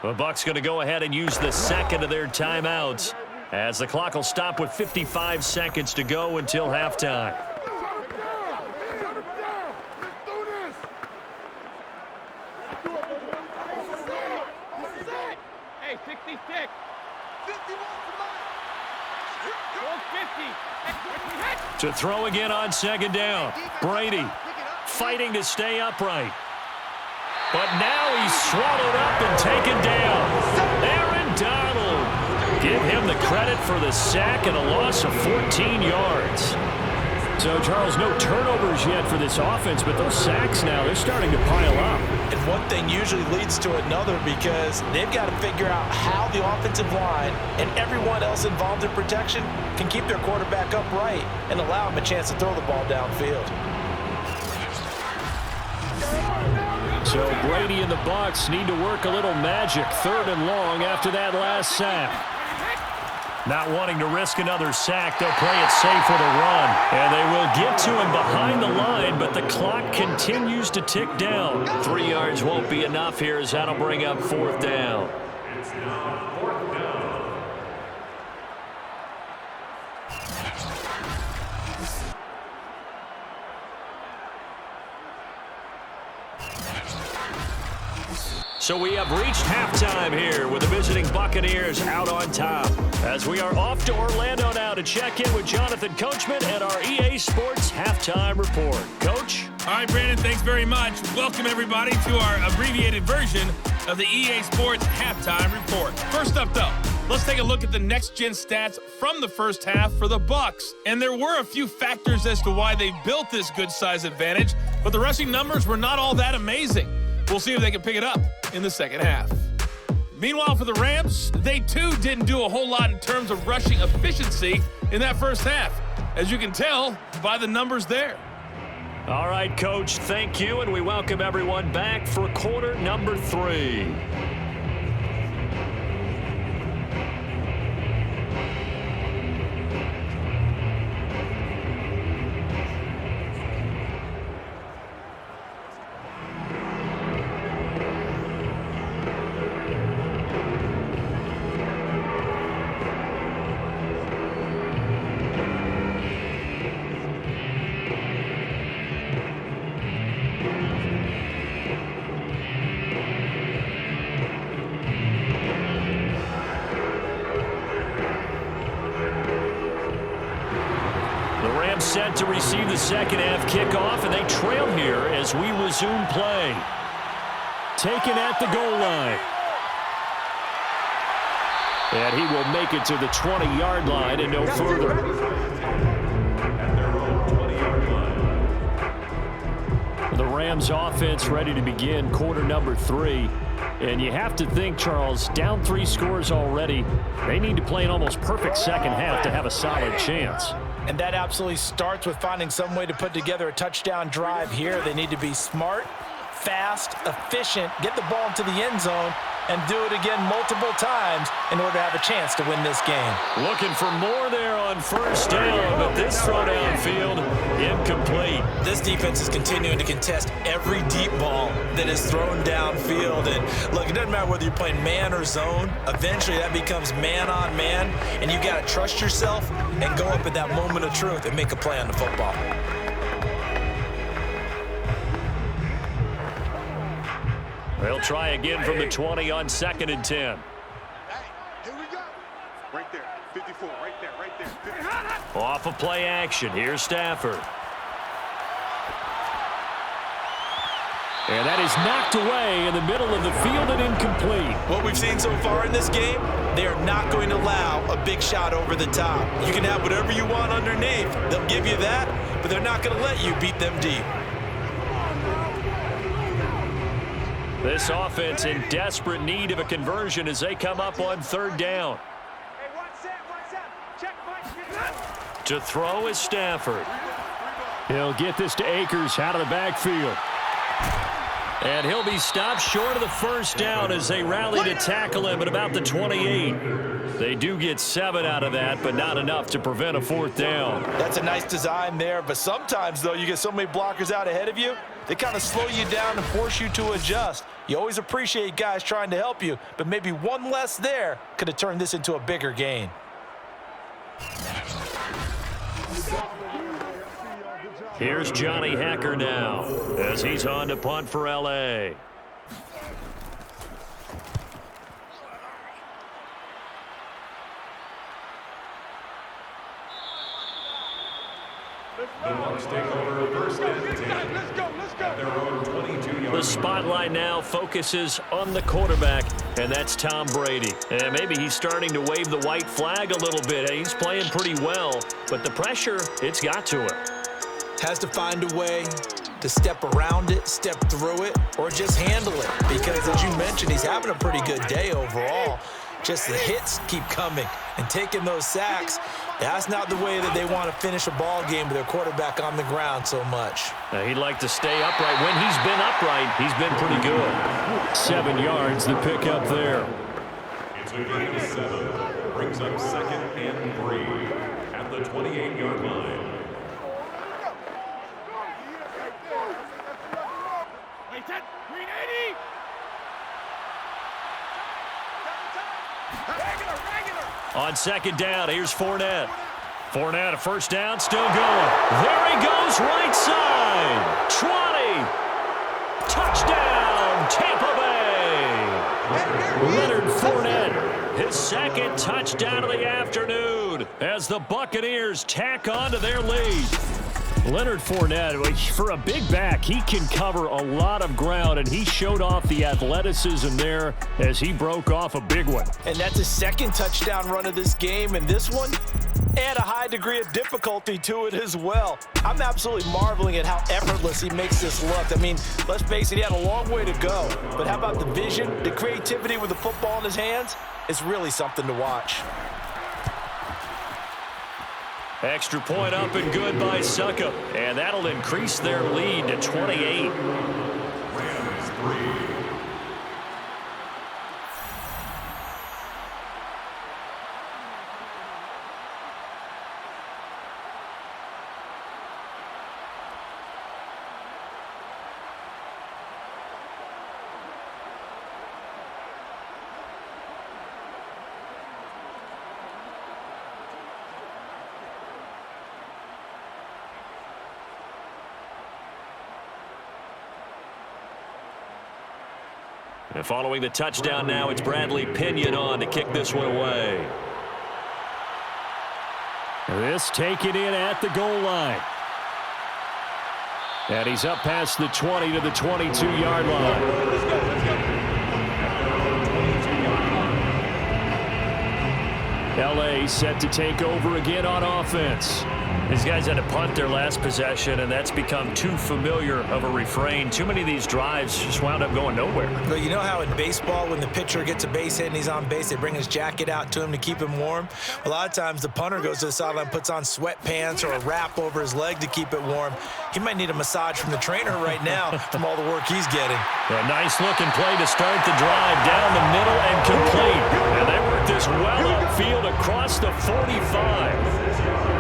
The Bucs going to go ahead and use the second of their timeouts as the clock will stop with 55 seconds to go until halftime. Hey, 66. 51 To throw again on second down. Brady fighting to stay upright. But now he's swallowed up and taken down. Aaron Donald. Give him the credit for the sack and a loss of 14 yards. So, Charles, no turnovers yet for this offense, but those sacks now, they're starting to pile up. And one thing usually leads to another because they've got to figure out how the offensive line and everyone else involved in protection can keep their quarterback upright and allow him a chance to throw the ball downfield. So Brady and the Bucs need to work a little magic, 3rd and long after that last sack. Not wanting to risk another sack, they'll play it safe with a run. And they will get to him behind the line, but the clock continues to tick down. 3 yards won't be enough here as that'll bring up 4th down. It's now 4th down. So we have reached halftime here with the visiting Buccaneers out on top. As we are off to Orlando now to check in with Jonathan Coachman and our EA Sports Halftime Report. Coach? All right, Brandon, thanks very much. Welcome, everybody, to our abbreviated version of the EA Sports Halftime Report. First up, though, let's take a look at the next-gen stats from the first half for the Bucs. And there were a few factors as to why they built this good-size advantage, but the rushing numbers were not all that amazing. We'll see if they can pick it up in the second half. Meanwhile, for the Rams, they too didn't do a whole lot in terms of rushing efficiency in that first half, as you can tell by the numbers there. All right, Coach, thank you, and we welcome everyone back for quarter number 3. Set to receive the second half kickoff, and they trail here as we resume play. Taken at the goal line. And he will make it to the 20-yard line and no further. At their own 20-yard line. The Rams offense ready to begin quarter number 3. And you have to think, Charles, down 3 scores already. They need to play an almost perfect second half to have a solid chance. And that absolutely starts with finding some way to put together a touchdown drive here. They need to be smart, fast, efficient, get the ball into the end zone, and do it again multiple times in order to have a chance to win this game. Looking for more there on first down, but this throw downfield, incomplete. This defense is continuing to contest every deep ball that is thrown downfield. And look, it doesn't matter whether you're playing man or zone. Eventually that becomes man on man, and you got to trust yourself and go up at that moment of truth and make a play on the football. They'll try again from the 20 on 2nd and 10. Hey, here we go. Right there, 54, right there, right there. 54. Off of play action, here's Stafford. And that is knocked away in the middle of the field and incomplete. What we've seen so far in this game, they are not going to allow a big shot over the top. You can have whatever you want underneath. They'll give you that, but they're not going to let you beat them deep. This offense in desperate need of a conversion as they come up on 3rd down. To throw is Stafford. He'll get this to Akers out of the backfield. And he'll be stopped short of the first down as they rally to tackle him at about the 28. They do get 7 out of that, but not enough to prevent a 4th down. That's a nice design there, but sometimes, though, you get so many blockers out ahead of you, they kind of slow you down and force you to adjust. You always appreciate guys trying to help you, but maybe one less there could have turned this into a bigger gain. Here's Johnny Hacker now as he's on to punt for L.A. The Bucs take over 1st and 10. Let's go. At their own 22-yard. The spotlight now focuses on the quarterback, and that's Tom Brady. And maybe he's starting to wave the white flag a little bit. He's playing pretty well, but the pressure, it's got to him. Has to find a way to step around it, step through it, or just handle it. Because as you mentioned, he's having a pretty good day overall. Just the hits keep coming and taking those sacks. That's not the way that they want to finish a ball game with their quarterback on the ground so much. He'd like to stay upright. When he's been upright, he's been pretty good. 7 yards, the pickup there. It's a gain of 7. Brings up 2nd and 3 at the 28-yard line. On 2nd down, here's Fournette. Fournette, a 1st down, still going. There he goes, right side. 20. Touchdown, Tampa Bay. Leonard Fournette, his 2nd touchdown of the afternoon as the Buccaneers tack on to their lead. Leonard Fournette, for a big back, he can cover a lot of ground, and he showed off the athleticism there as he broke off a big one. And that's his 2nd touchdown run of this game, and this one, add a high degree of difficulty to it as well. I'm absolutely marveling at how effortless he makes this look. I mean, let's face it, he had a long way to go, but how about the vision, the creativity with the football in his hands? It's really something to watch. Extra point up and good by Suckup. And that'll increase their lead to 28. Rams 3. And following the touchdown now, it's Bradley Pinion on to kick this one away. This taken in at the goal line. And he's up past the 20 to the 22-yard line. L.A. set to take over again on offense. These guys had to punt their last possession, and that's become too familiar of a refrain. Too many of these drives just wound up going nowhere. Well, you know how in baseball, when the pitcher gets a base hit and he's on base, they bring his jacket out to him to keep him warm? A lot of times the punter goes to the sideline, puts on sweatpants or a wrap over his leg to keep it warm. He might need a massage from the trainer right now from all the work he's getting. A nice-looking play to start the drive down the middle and complete. And they work this well upfield across the 45.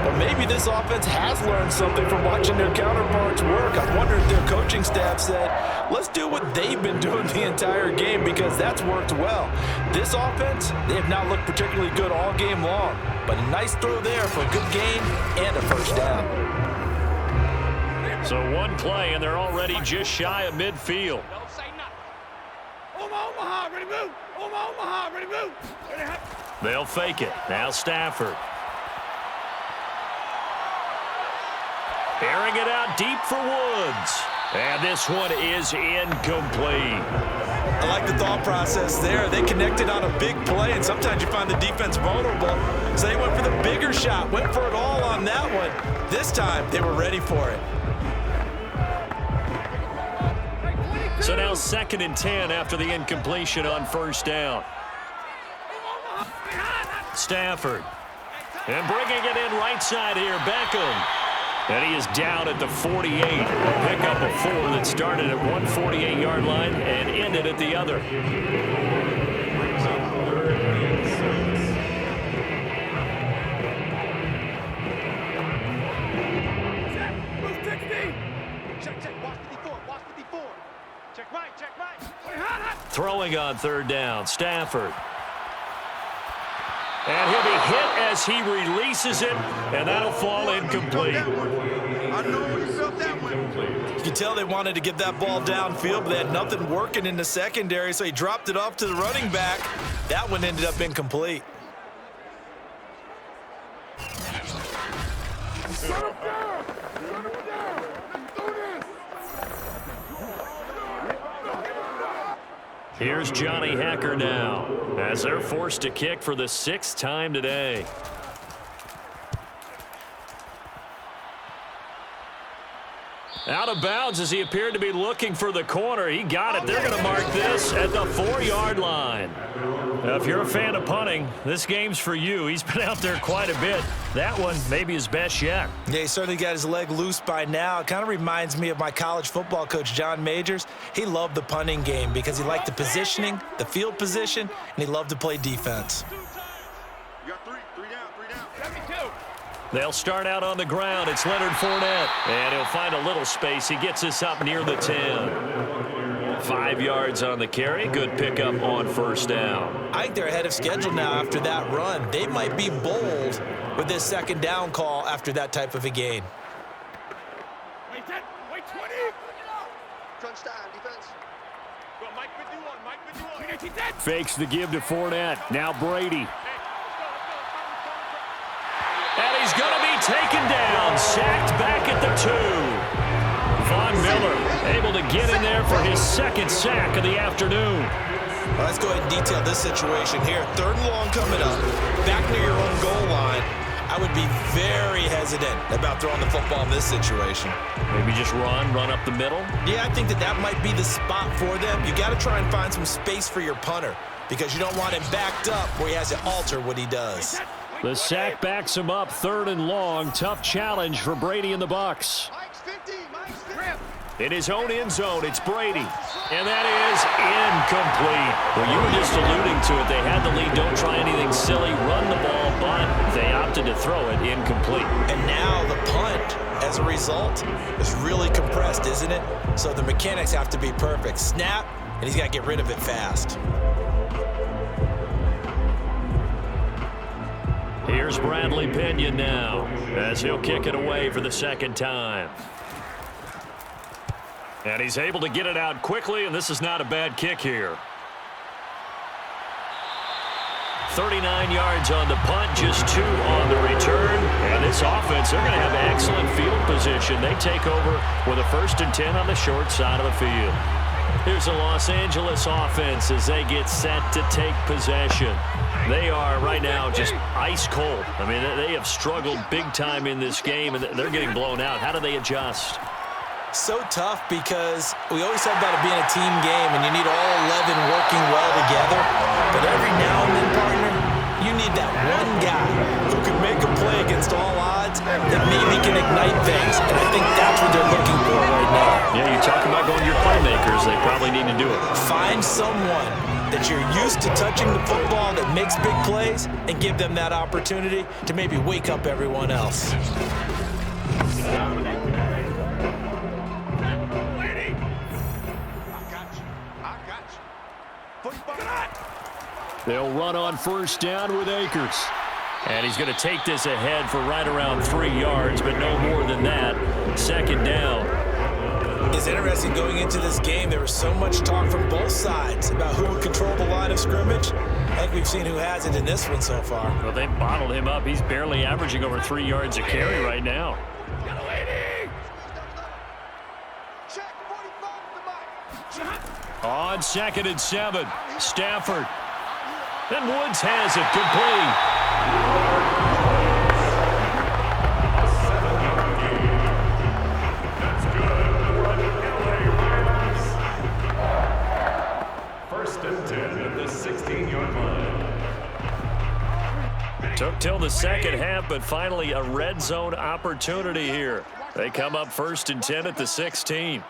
But maybe this offense has learned something from watching their counterparts work. I wonder if their coaching staff said, let's do what they've been doing the entire game, because that's worked well. This offense, they have not looked particularly good all game long. But a nice throw there for a good gain and a first down. So one play, and they're already just shy of midfield. Don't say nothing. Omaha, ready to move. Omaha, ready to move. They'll fake it. Now Stafford. Airing it out deep for Woods. And this one is incomplete. I like the thought process there. They connected on a big play, and sometimes you find the defense vulnerable. So they went for the bigger shot, went for it all on that one. This time, they were ready for it. So now 2nd and 10 after the incompletion on first down. Stafford. And bringing it in right side here, Beckham. And he is down at the 48. A pickup of 4 that started at 148-yard line and ended at the other. Throwing on 3rd down, Stafford. And he'll be hit as he releases it, and that'll fall incomplete. I know you felt that one. You can tell they wanted to get that ball downfield, but they had nothing working in the secondary, so he dropped it off to the running back. That one ended up incomplete. Shut him down! Shut him down! Let's do this! Here's Johnny Hacker now, as they're forced to kick for the 6th time today. Out of bounds as he appeared to be looking for the corner. He got it. They're going to mark this at the 4-yard line. Now, if you're a fan of punting, this game's for you. He's been out there quite a bit. That one maybe his best yet. Yeah, he certainly got his leg loose by now. It kind of reminds me of my college football coach, John Majors. He loved the punting game because he liked the positioning, the field position, and he loved to play defense. You got three down. 72. They'll start out on the ground. It's Leonard Fournette. And he'll find a little space. He gets this up near the 10. 5 yards on the carry. Good pickup on first down. I think they're ahead of schedule now after that run. They might be bold with this 2nd down call after that type of a gain. Wait 10. Wait 20. Crunch time, defense. Go, Mike 51. Fakes the give to Fournette. Now Brady. And he's going to be taken down. Sacked back at the 2. Von Miller able to get in there for his 2nd sack of the afternoon. Well, let's go ahead and detail this situation here. 3rd and long coming up. Back near your own goal line. I would be very hesitant about throwing the football in this situation. Maybe just run up the middle? Yeah, I think that might be the spot for them. You got to try and find some space for your punter because you don't want him backed up where he has to alter what he does. The sack backs him up, 3rd and long. Tough challenge for Brady and the Bucs. Mike's 50. Mike's 50. In his own end zone, it's Brady. And that is incomplete. Well, you were just alluding to it. They had the lead. Don't try anything silly. Run the ball, but they opted to throw it incomplete. And now the punt, as a result, is really compressed, isn't it? So the mechanics have to be perfect. Snap, and he's got to get rid of it fast. Here's Bradley Pinion now, as he'll kick it away for the 2nd time. And he's able to get it out quickly, and this is not a bad kick here. 39 yards on the punt, just 2 on the return. And this offense, they're going to have excellent field position. They take over with a 1st and 10 on the short side of the field. Here's the Los Angeles offense as they get set to take possession. They are right now just ice cold. I mean, they have struggled big time in this game, and they're getting blown out. How do they adjust? So tough because we always talk about it being a team game, and you need all 11 working well together. But every now and then, partner, you need that one guy who can make a play against all odds that maybe can ignite things. And I think that's what they're looking for right now. Yeah, you talk about going to your playmakers. They probably need to do it. Find someone that you're used to touching the football that makes big plays and give them that opportunity to maybe wake up everyone else. They'll run on first down with Akers. And he's going to take this ahead for right around 3 yards, but no more than that. Second down. It's interesting going into this game. There was so much talk from both sides about who would control the line of scrimmage. I think we've seen who has it in this one so far. Well, they bottled him up. He's barely averaging over 3 yards a carry right now. On 2nd and 7, Stafford. Then Woods has it complete. First and 10 at the 16-yard line. Took till the second half, but finally a red zone opportunity here. They come up 1st and 10 at the 16.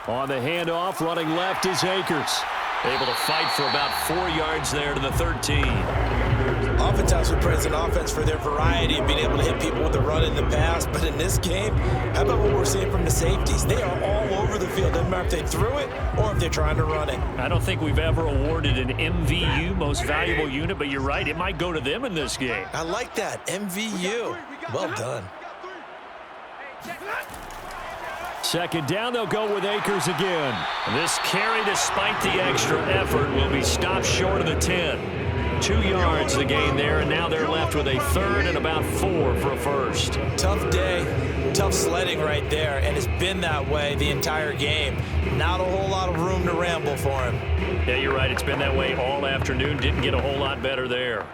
On the handoff, running left is Akers. Able to fight for about 4 yards there to the 13. Oftentimes we praise an offense for their variety of being able to hit people with the run in the pass, but in this game, how about what we're seeing from the safeties? They are all over the field. Doesn't matter if they threw it or if they're trying to run it. I don't think we've ever awarded an MVU, most valuable unit, but you're right, it might go to them in this game. I like that, MVU. Well done. Second down, they'll go with Akers again. This carry, despite the extra effort, will be stopped short of the 10. 2 yards the gain there, and now they're left with a 3rd and about 4 for a first. Tough day, tough sledding right there, and it's been that way the entire game. Not a whole lot of room to ramble for him. Yeah, you're right. It's been that way all afternoon. Didn't get a whole lot better there.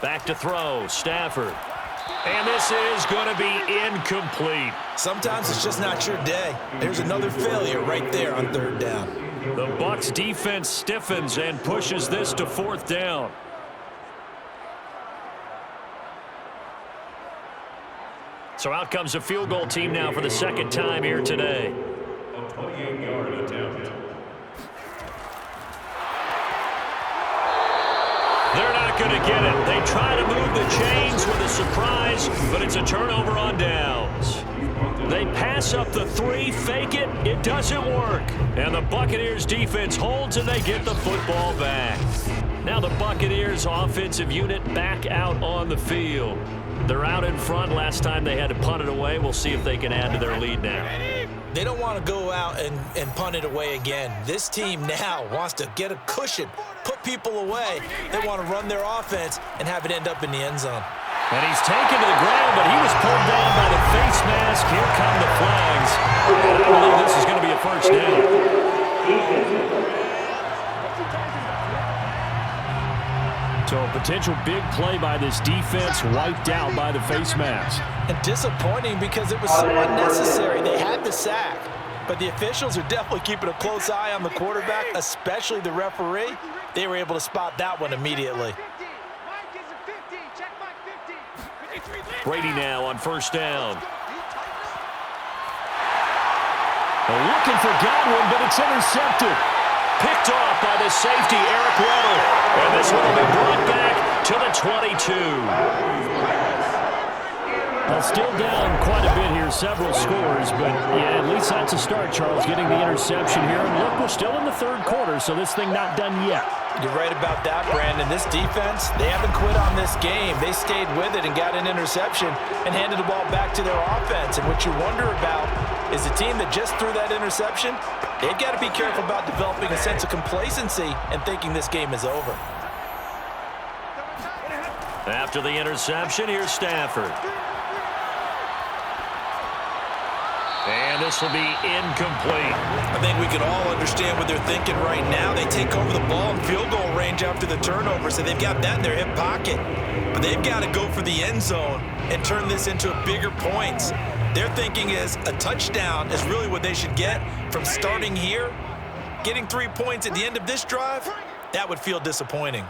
Back to throw, Stafford. And this is going to be incomplete. Sometimes it's just not your day. There's another failure right there on 3rd down. The Bucs defense stiffens and pushes this to 4th down. So out comes a field goal team now for the 2nd time here today. A 28-yard attempt. They're not going to get it. They try to move the chains with a surprise, but it's a turnover on downs. They pass up the 3, fake it. It doesn't work. And the Buccaneers defense holds, and they get the football back. Now the Buccaneers offensive unit back out on the field. They're out in front. Last time they had to punt it away. We'll see if they can add to their lead now. They don't want to go out and punt it away again. This team now wants to get a cushion, put people away. They want to run their offense and have it end up in the end zone. And he's taken to the ground, but he was pulled down by the face mask. Here come the flags. I believe this is going to be a first down. So a potential big play by this defense wiped out by the face mask. And disappointing because it was so unnecessary. They had the sack, but the officials are definitely keeping a close eye on the quarterback, especially the referee. They were able to spot that one immediately. Brady now on first down. Looking for Godwin, but it's intercepted. Picked off by the safety, Eric Weddle. And this one will be brought back to the 22. Well, still down quite a bit here, several scores, but yeah, at least that's a start, Charles, getting the interception here. And look, we're still in the 3rd quarter, so this thing not done yet. You're right about that, Brandon. This defense, they haven't quit on this game. They stayed with it and got an interception and handed the ball back to their offense. And what you wonder about is the team that just threw that interception, They've got to be careful about developing a sense of complacency and thinking this game is over. After the interception, here's Stafford. And this will be incomplete. I think we can all understand what they're thinking right now. They take over the ball in field goal range after the turnover, so they've got that in their hip pocket. But they've got to go for the end zone and turn this into bigger points. Their thinking is a touchdown is really what they should get from starting here. Getting 3 points at the end of this drive, that would feel disappointing.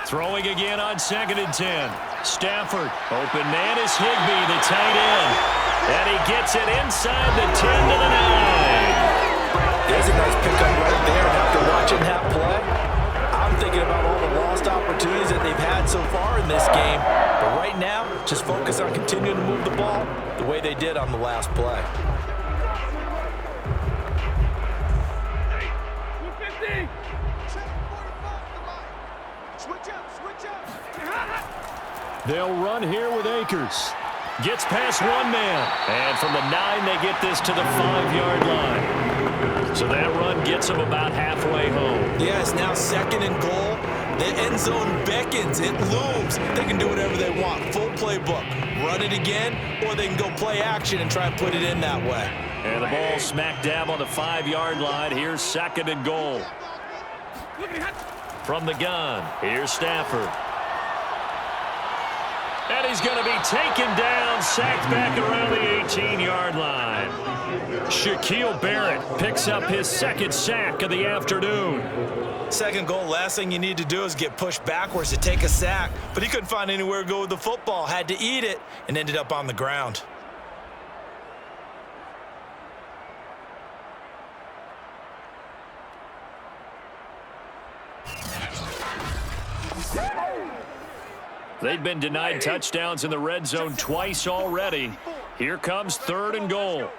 Throwing again on 2nd and 10. Stafford, open man is Higbee, the tight end. And he gets it inside the 10 to the 9. There's a nice pickup right there. And after watching that play, I'm thinking about all the lost opportunities that they've had so far in this game. But right now, just focus on continuing to move the ball the way they did on the last play. They'll run here with Akers. Gets past one man. And from the 9, they get this to the 5-yard line. So that run gets them about halfway home. Yeah, it's now 2nd and goal. The end zone beckons. It looms. They can do whatever they want. Full playbook. Run it again, or they can go play action and try and put it in that way. And the ball smack dab on the 5-yard line. Here's 2nd and goal. From the gun, here's Stafford. And he's going to be taken down, sacked back around the 18-yard line. Shaquille Barrett picks up his 2nd sack of the afternoon. 2nd goal, last thing you need to do is get pushed backwards to take a sack. But he couldn't find anywhere to go with the football, had to eat it, and ended up on the ground. They've been denied touchdowns in the red zone twice already. Here comes 3rd and goal.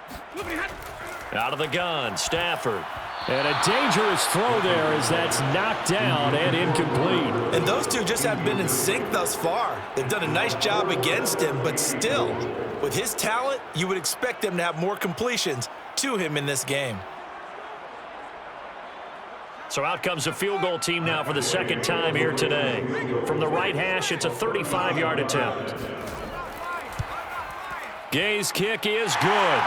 Out of the gun, Stafford. And a dangerous throw there as that's knocked down and incomplete. And those two just haven't been in sync thus far. They've done a nice job against him, but still, with his talent, you would expect them to have more completions to him in this game. So out comes the field goal team now for the 2nd time here today. From the right hash, it's a 35-yard attempt. Gay's kick is good.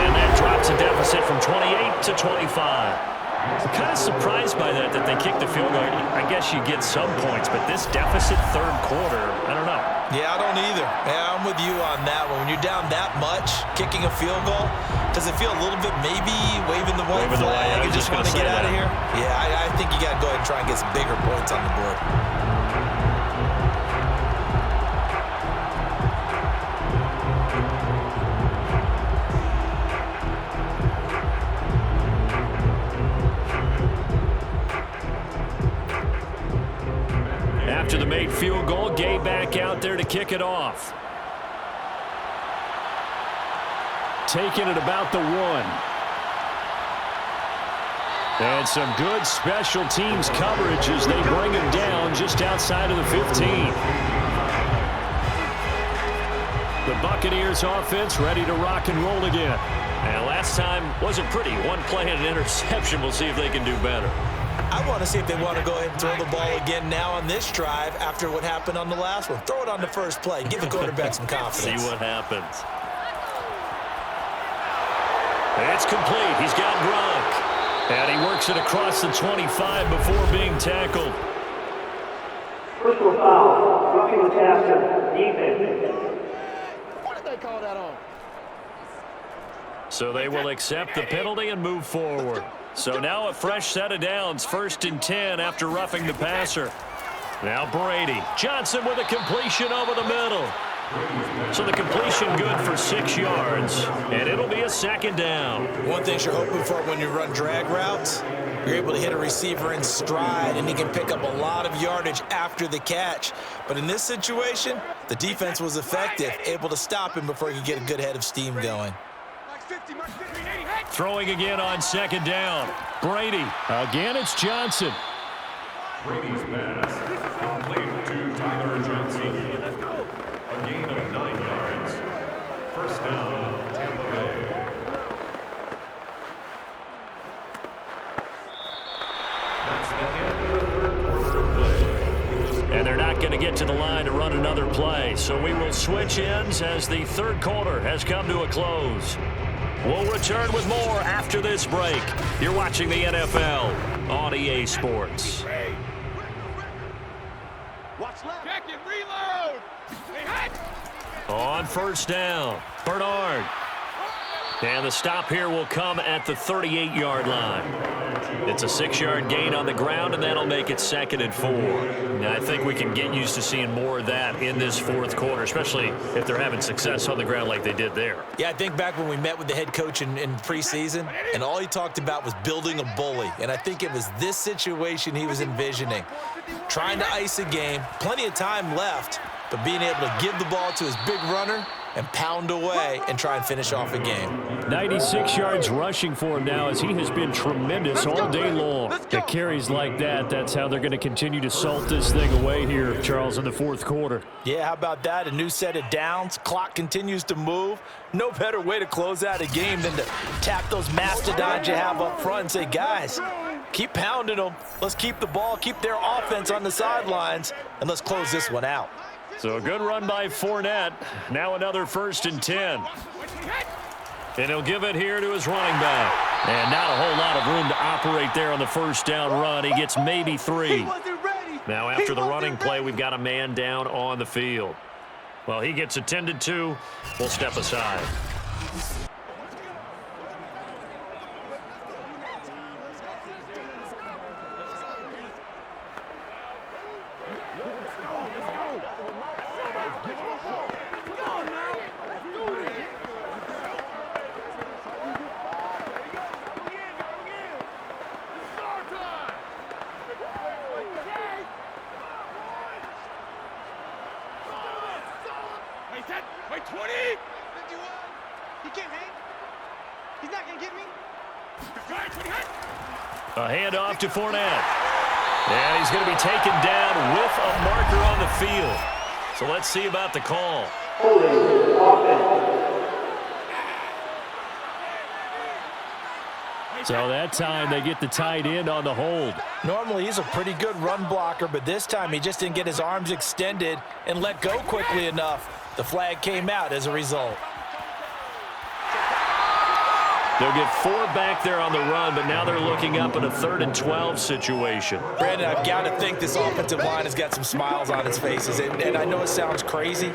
And that drops a deficit from 28 to 25. I'm kind of surprised by that they kicked the field goal. I guess you get some points, but this deficit 3rd quarter, I don't know. Yeah, I don't either. Yeah, I'm with you on that one. When you're down that much, kicking a field goal, does it feel a little bit maybe waving the white flag and just want to get out of here? Yeah, I think you got to go ahead and try and get some bigger points on the board. After the made field goal, Gay back out there to kick it off. Taking it about the 1. And some good special teams coverage as they bring him down just outside of the 15. The Buccaneers offense ready to rock and roll again. And last time wasn't pretty. One play and an interception. We'll see if they can do better. I want to see if they want to go ahead and throw the ball again now on this drive after what happened on the last one. Throw it on the first play. Give the quarterback some confidence. See what happens. It's complete. He's got Gronk. And he works it across the 25 before being tackled. Personal foul. Roughing the passer. Defense. What did they call that on? So they will accept the penalty and move forward. So now a fresh set of downs, 1st and 10 after roughing the passer. Now Brady. Johnson with a completion over the middle. So the completion good for 6 yards, and it'll be a 2nd down. One thing you're hoping for when you run drag routes, you're able to hit a receiver in stride, and he can pick up a lot of yardage after the catch. But in this situation, the defense was effective, able to stop him before he could get a good head of steam going. Throwing again on 2nd down. Brady. Again, it's Johnson. Brady's pass complete to Tyler Johnson. A gain of 9 yards. First down, Tampa Bay. so we will switch ends as the third quarter has come to a close. We'll return with more after this break. You're watching the NFL on EA Sports. Check and reload. On first down, Bernard. And the stop here will come at the 38-yard line. It's a 6-yard gain on the ground, and that'll make it 2nd and 4. Now, I think we can get used to seeing more of that in this fourth quarter, especially if they're having success on the ground like they did there. Yeah, I think back when we met with the head coach in preseason, and all he talked about was building a bully. And I think it was this situation he was envisioning. Trying to ice a game, plenty of time left, but being able to give the ball to his big runner and pound away and try and finish off a game. 96 yards rushing for him now as he has been tremendous all day long. The carries like that, that's how they're going to continue to salt this thing away here, Charles, in the fourth quarter. Yeah, how about that? A new set of downs. Clock continues to move. No better way to close out a game than to tap those mastodons you have up front and say, guys, keep pounding them. Let's keep the ball, keep their offense on the sidelines, and let's close this one out. So a good run by Fournette. Now another 1st and 10. And he'll give it here to his running back. And not a whole lot of room to operate there on the first down run. He gets maybe 3. Now after the running play, we've got a man down on the field. Well, he gets attended to. We'll step aside. Wait, 20! 51! He can't hang. He's not going to get me. A handoff to Fournette. And he's going to be taken down with a marker on the field. So let's see about the call. So that time they get the tight end on the hold. Normally he's a pretty good run blocker, but this time he just didn't get his arms extended and let go quickly enough. The flag came out as a result. They'll get 4 back there on the run, but now they're looking up in a 3rd and 12 situation. Brandon, I've got to think this offensive line has got some smiles on its faces. And I know it sounds crazy,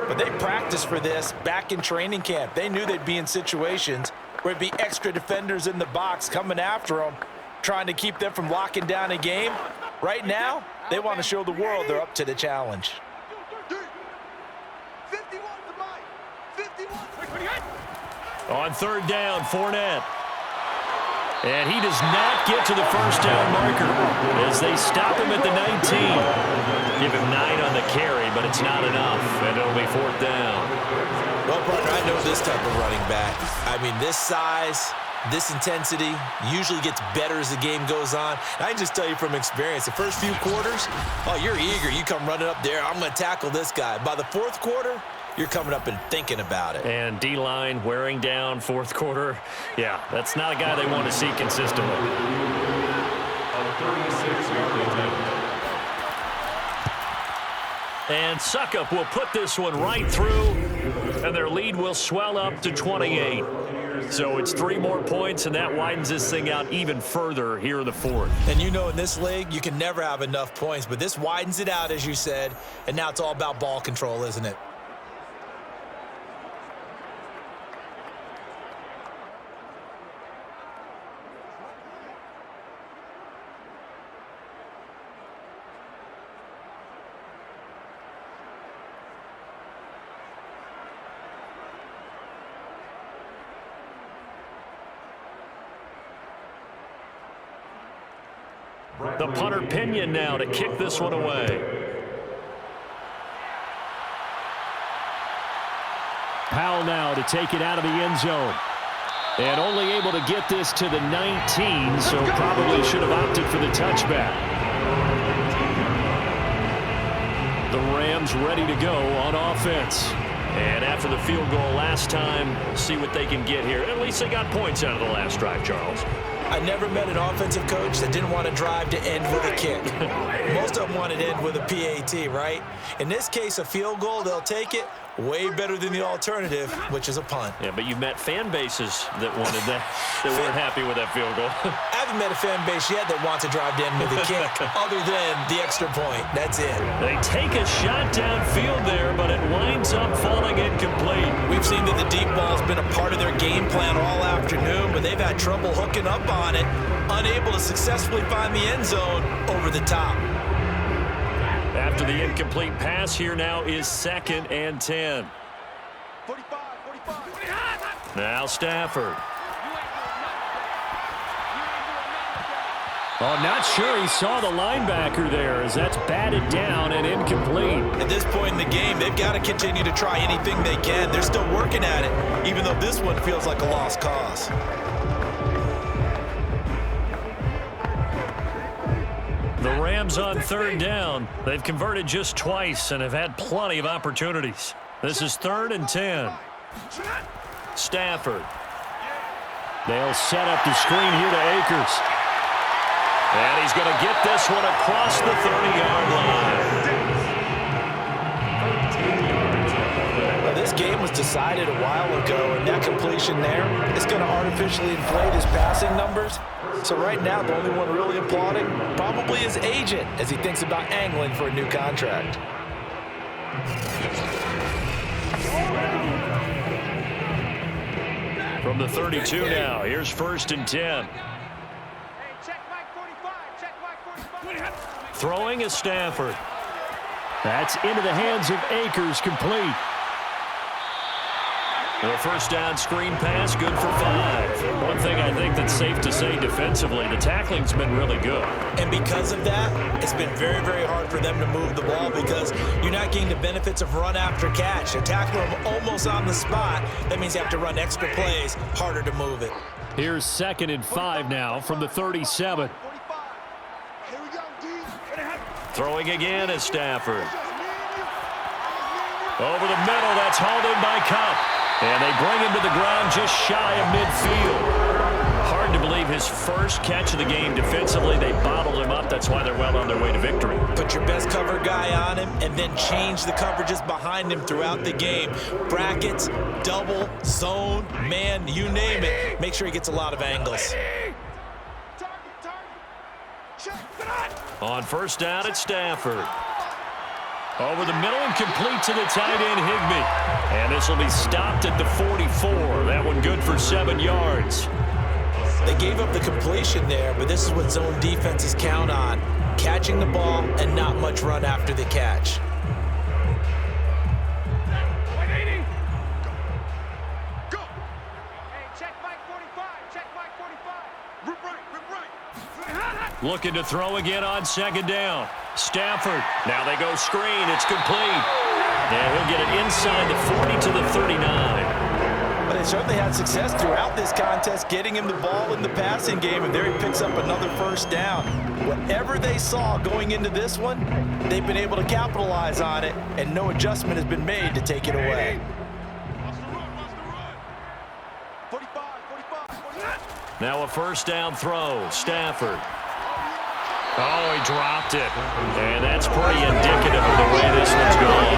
but they practiced for this back in training camp. They knew they'd be in situations where it'd be extra defenders in the box coming after them, trying to keep them from locking down a game. Right now, they want to show the world they're up to the challenge. 51 to Mike. 51. On 3rd down, Fournette. And he does not get to the first down marker as they stop him at the 19. Give him 9 on the carry, but it's not enough, and it'll be 4th down. Well, partner, I know this type of running back. I mean, this size, this intensity usually gets better as the game goes on. And I can just tell you from experience, the first few quarters, oh, you're eager. You come running up there, I'm going to tackle this guy. By the 4th quarter, you're coming up and thinking about it. And D-line wearing down 4th quarter. Yeah, that's not a guy they want to see consistently. And Suckup will put this one right through, and their lead will swell up to 28. So it's 3 more points, and that widens this thing out even further here in the 4th. And you know in this league, you can never have enough points, but this widens it out, as you said, and now it's all about ball control, isn't it? The punter Pinion now to kick this one away. Powell now to take it out of the end zone. And only able to get this to the 19, so probably should have opted for the touchback. The Rams ready to go on offense. And after the field goal last time, see what they can get here. At least they got points out of the last drive, Charles. I never met an offensive coach that didn't want to drive to end with a kick. Most of them wanted to end with a PAT, right? In this case, a field goal, they'll take it. Way better than the alternative, which is a punt. Yeah, but you've met fan bases that wanted that, that weren't happy with that field goal. I haven't met a fan base yet that wants to drive to end with a kick, other than the extra point. That's it. They take a shot downfield there, but it winds up falling incomplete. We've seen that the deep ball's been a part of their game plan all afternoon, but they've had trouble hooking up on it, unable to successfully find the end zone over the top. After the incomplete pass, here now is 2nd and 10. 45. Now Stafford. Oh, not sure he saw the linebacker there as that's batted down and incomplete. At this point in the game, they've got to continue to try anything they can. They're still working at it, even though this one feels like a lost cause. The Rams on 3rd down. They've converted just twice and have had plenty of opportunities. This is 3rd and 10. Stafford. They'll set up the screen here to Akers. And he's going to get this one across the 30-yard line. Well, this game was decided a while ago, and that completion there is going to artificially inflate his passing numbers. So right now, the only one really applauding probably his agent as he thinks about angling for a new contract. From the 32 now, here's 1st and 10. Throwing is Stafford. That's into the hands of Akers, complete. The 1st down screen pass, good for 5. One thing I think that's safe to say defensively, the tackling's been really good. And because of that, it's been very, very hard for them to move the ball because you're not getting the benefits of run after catch. You tackle them almost on the spot. That means you have to run extra plays, harder to move it. Here's 2nd and 5 now from the 37. Throwing again is Stafford. Over the middle, that's hauled in by Cup. And they bring him to the ground just shy of midfield. Hard to believe his first catch of the game defensively. They bottled him up. That's why they're well on their way to victory. Put your best cover guy on him and then change the coverages behind him throughout the game. Brackets, double, zone, man, you name it. Make sure he gets a lot of angles. On 1st down, it's Stafford. Over the middle and complete to the tight end, Higbee. And this will be stopped at the 44. That one good for 7 yards. They gave up the completion there, but this is what zone defenses count on. Catching the ball and not much run after the catch. Go. Hey, check Mike 45. Check Mike 45. Rip right. Looking to throw again on 2nd down. Stafford. Now they go screen. It's complete. And he'll get it inside the 40 to the 39. But they certainly had success throughout this contest, getting him the ball in the passing game, and there he picks up another 1st down. Whatever they saw going into this one, they've been able to capitalize on it, and no adjustment has been made to take it away. 45. Now a 1st down throw. Stafford. Oh, he dropped it. And that's pretty indicative of the way this one's going.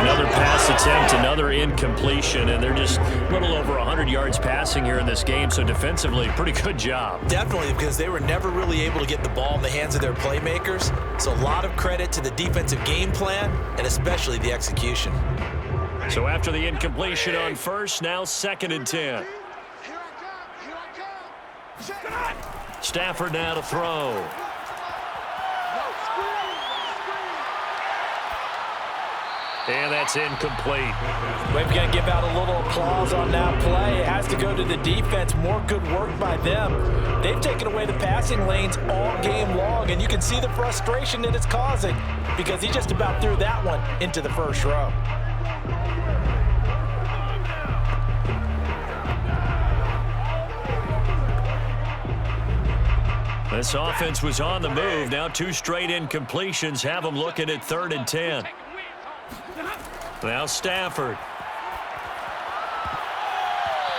Another pass attempt, another incompletion, and they're just a little over 100 yards passing here in this game, so defensively, pretty good job. Definitely, because they were never really able to get the ball in the hands of their playmakers, so a lot of credit to the defensive game plan, and especially the execution. So after the incompletion on 1st, now 2nd and 10. Stafford now to throw. And that's incomplete. We're going to give out a little applause on that play. It has to go to the defense. More good work by them. They've taken away the passing lanes all game long, and you can see the frustration that it's causing because he just about threw that one into the 1st row. This offense was on the move. Now 2 straight incompletions have them looking at 3rd and 10. Now Stafford.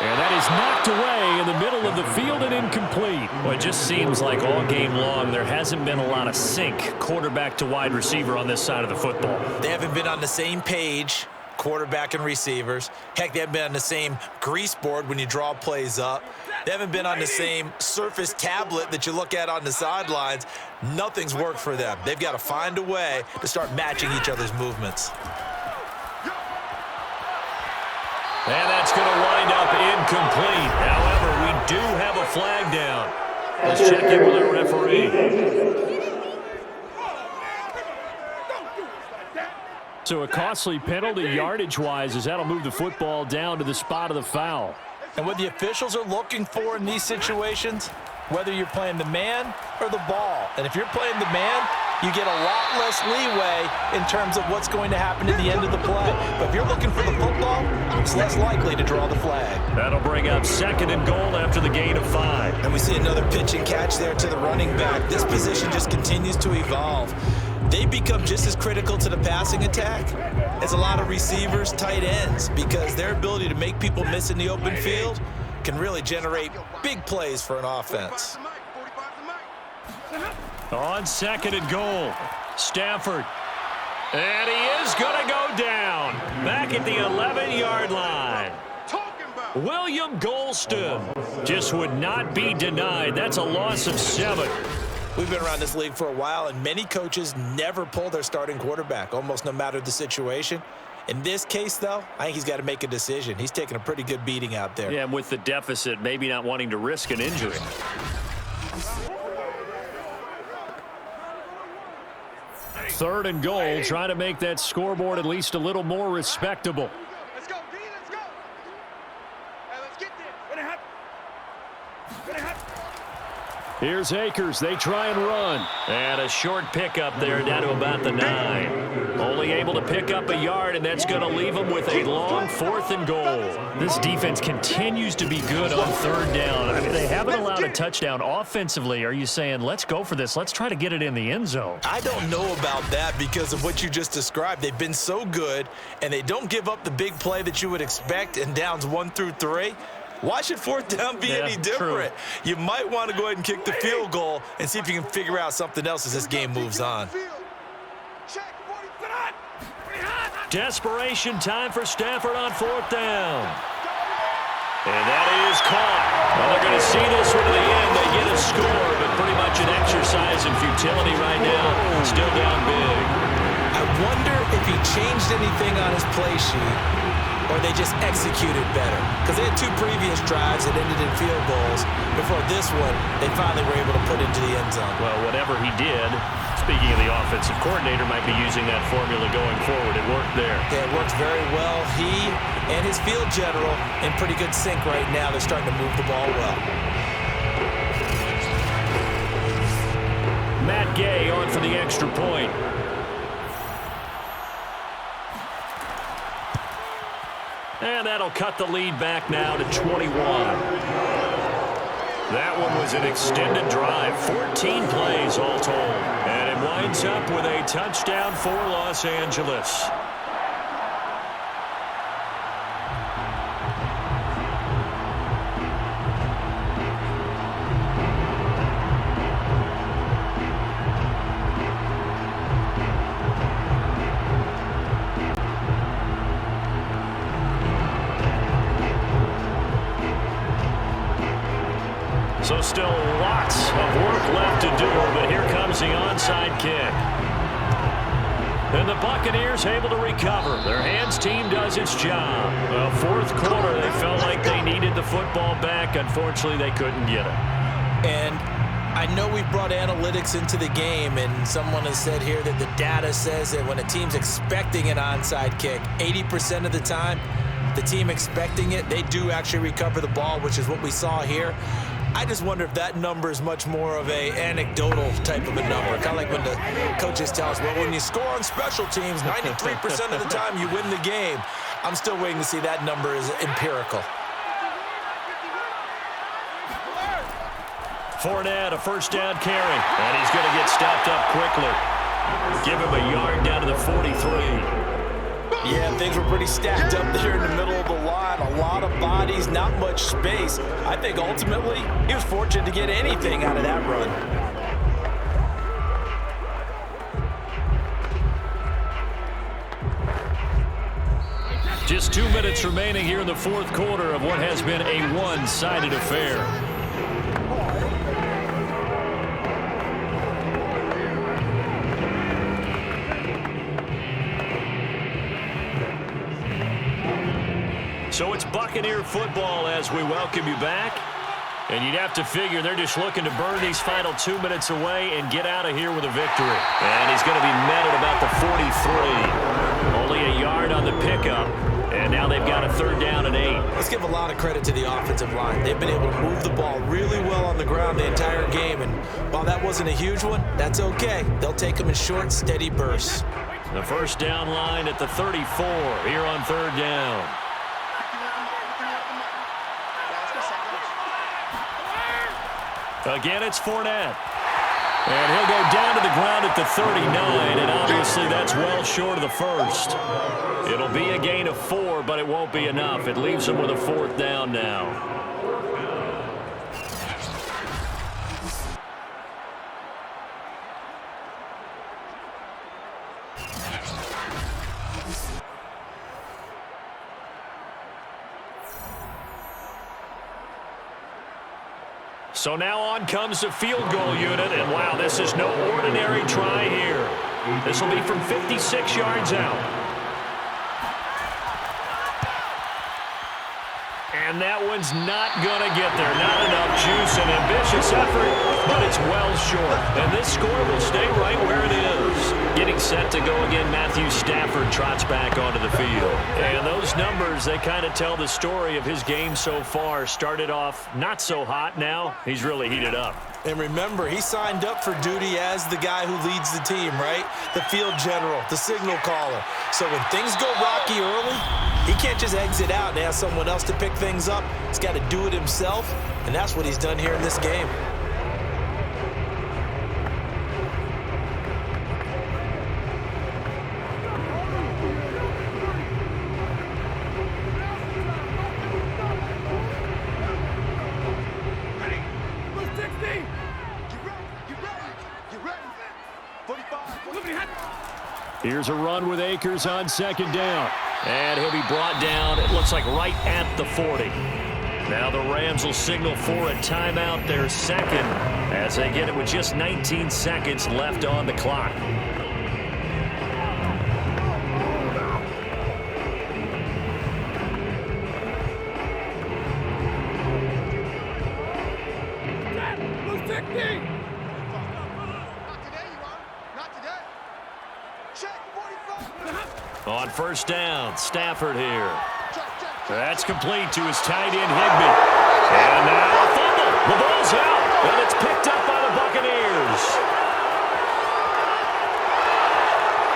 And that is knocked away in the middle of the field and incomplete. Well, it just seems like all game long there hasn't been a lot of sync quarterback to wide receiver on this side of the football. They haven't been on the same page, quarterback and receivers. Heck, they haven't been on the same grease board when you draw plays up. They haven't been on the same surface tablet that you look at on the sidelines. Nothing's worked for them. They've got to find a way to start matching each other's movements. And that's going to wind up incomplete. However, we do have a flag down. Let's check in with our referee. So a costly penalty yardage-wise as that'll move the football down to the spot of the foul. And what the officials are looking for in these situations, whether you're playing the man or the ball. And if you're playing the man, you get a lot less leeway in terms of what's going to happen at the end of the play. But if you're looking for the football, it's less likely to draw the flag. That'll bring up 2nd and goal after the gain of 5. And we see another pitch and catch there to the running back. This position just continues to evolve. They become just as critical to the passing attack as a lot of receivers, tight ends, because their ability to make people miss in the open field can really generate big plays for an offense. On 2nd and goal, Stafford. And he is going to go down. Back at the 11-yard line. William Golston just would not be denied. That's a loss of 7. We've been around this league for a while, and many coaches never pull their starting quarterback, almost no matter the situation. In this case, though, I think he's got to make a decision. He's taking a pretty good beating out there. Yeah, and with the deficit, maybe not wanting to risk an injury. Third and goal, trying to make that scoreboard at least a little more respectable. Let's go, D, let's go. Hey, let's get there. Gonna happen. Gonna happen. Here's Akers. They try and run. And a short pickup there down to about the 9. Only able to pick up a yard, and that's going to leave them with a long 4th and goal. This defense continues to be good on 3rd down. I mean, they haven't allowed a touchdown offensively. Are you saying, let's go for this? Let's try to get it in the end zone. I don't know about that because of what you just described. They've been so good, and they don't give up the big play that you would expect in downs 1 through 3. Why should 4th down be any different? True. You might want to go ahead and kick the field goal and see if you can figure out something else as this game moves on. Desperation time for Stafford on 4th down. And that is caught. Well, they're going to see this one to the end. They get a score, but pretty much an exercise in futility right now. Still down big. I wonder if he changed anything on his play sheet, or they just executed better. Because they had 2 previous drives that ended in field goals. Before this one, they finally were able to put into the end zone. Well, whatever he did, speaking of the offensive coordinator, might be using that formula going forward. It worked there. Yeah, it works very well. He and his field general in pretty good sync right now. They're starting to move the ball well. Matt Gay on for the extra point. And that'll cut the lead back now to 21. That one was an extended drive, 14 plays all told. And it winds up with a touchdown for Los Angeles. So still lots of work left to do, but here comes the onside kick. And the Buccaneers able to recover. Their hands team does its job. Well, 4th quarter, they felt like they needed the football back. Unfortunately, they couldn't get it. And I know we've brought analytics into the game, and someone has said here that the data says that when a team's expecting an onside kick, 80% of the time, the team expecting it, they do actually recover the ball, which is what we saw here. I just wonder if that number is much more of a anecdotal type of a number. Kind of like when the coaches tell us, well, when you score on special teams, 93% of the time you win the game. I'm still waiting to see that number is empirical. Fournette, a 1st down carry. And he's going to get stopped up quickly. Give him a yard down to the 43. Yeah, things were pretty stacked up there in the middle of the line. A lot of bodies. bodies, not much space. I think ultimately he was fortunate to get anything out of that run. Just 2 minutes remaining here in the fourth quarter of what has been a one-sided affair. So it's Buccaneer football as we welcome you back. And you'd have to figure they're just looking to burn these final 2 minutes away and get out of here with a victory. And he's going to be met at about the 43. Only a yard on the pickup. And now they've got a 3rd down and 8. Let's give a lot of credit to the offensive line. They've been able to move the ball really well on the ground the entire game. And while that wasn't a huge one, that's okay. They'll take them in short, steady bursts. The 1st down line at the 34 here on 3rd down. Again, it's Fournette. And he'll go down to the ground at the 39, and obviously that's well short of the 1st. It'll be a gain of 4, but it won't be enough. It leaves them with a 4th down now. So now on comes the field goal unit, and wow, this is no ordinary try here. This will be from 56 yards out. And that one's not going to get there. Not enough juice, an ambitious effort, but it's well short. And this score will stay right where it is. Getting set to go again, Matthew Stafford trots back onto the field. And those numbers, they kind of tell the story of his game so far. Started off not so hot. Now he's really heated up. And remember, he signed up for duty as the guy who leads the team, right? The field general, the signal caller. So when things go rocky early, he can't just exit out and ask someone else to pick things up. He's got to do it himself, and that's what he's done here in this game. Here's a run with Akers on 2nd down. And he'll be brought down, it looks like right at the 40. Now the Rams will signal for a timeout, their 2nd, as they get it with just 19 seconds left on the clock. On 1st down, Stafford here. That's complete to his tight end, Higbee. And now a fumble. The ball's out, and it's picked up by the Buccaneers.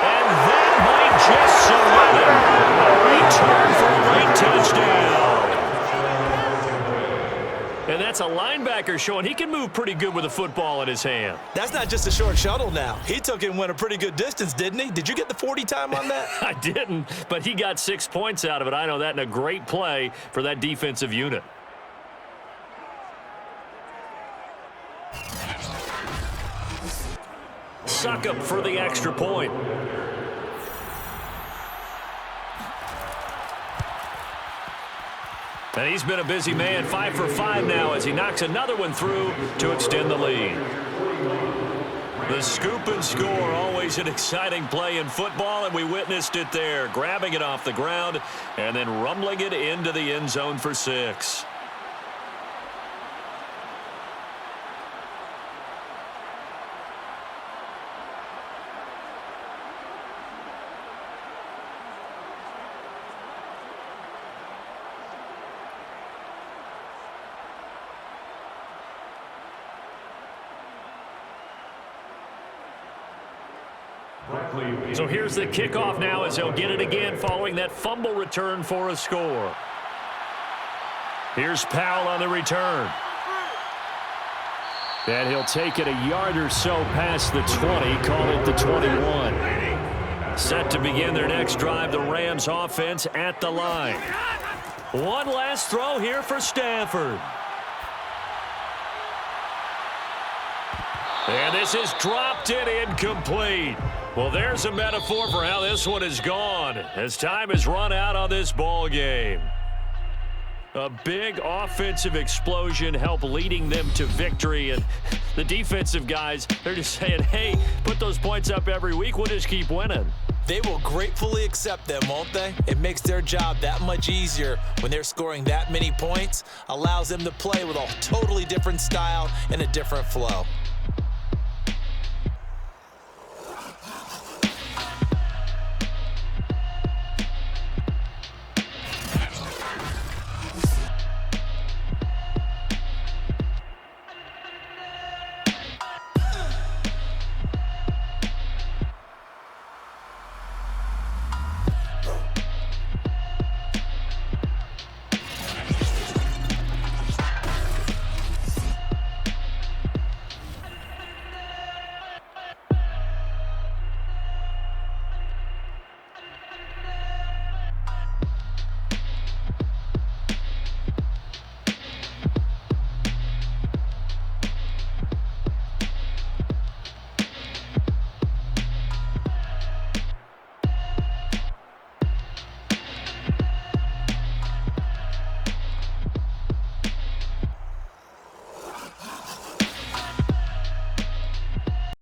And that might just survive it. A return for a great touchdown. And that's a linebacker showing he can move pretty good with a football in his hand. That's not just a short shuttle now. He took it and went a pretty good distance, didn't he? Did you get the 40 time on that? I didn't, but he got 6 points out of it. I know that, and a great play for that defensive unit. Succop for the extra point. And he's been a busy man, 5 for 5 now as he knocks another one through to extend the lead. The scoop and score, always an exciting play in football, and we witnessed it there, grabbing it off the ground and then rumbling it into the end zone for 6. So here's the kickoff now as he'll get it again following that fumble return for a score. Here's Powell on the return. And he'll take it a yard or so past the 20, call it the 21. Set to begin their next drive, the Rams offense at the line. One last throw here for Stafford. And this is dropped in incomplete. Well, there's a metaphor for how this one is gone as time has run out on this ball game. A big offensive explosion helped leading them to victory. And the defensive guys, they're just saying, hey, put those points up every week. We'll just keep winning. They will gratefully accept them, won't they? It makes their job that much easier when they're scoring that many points. Allows them to play with a totally different style and a different flow.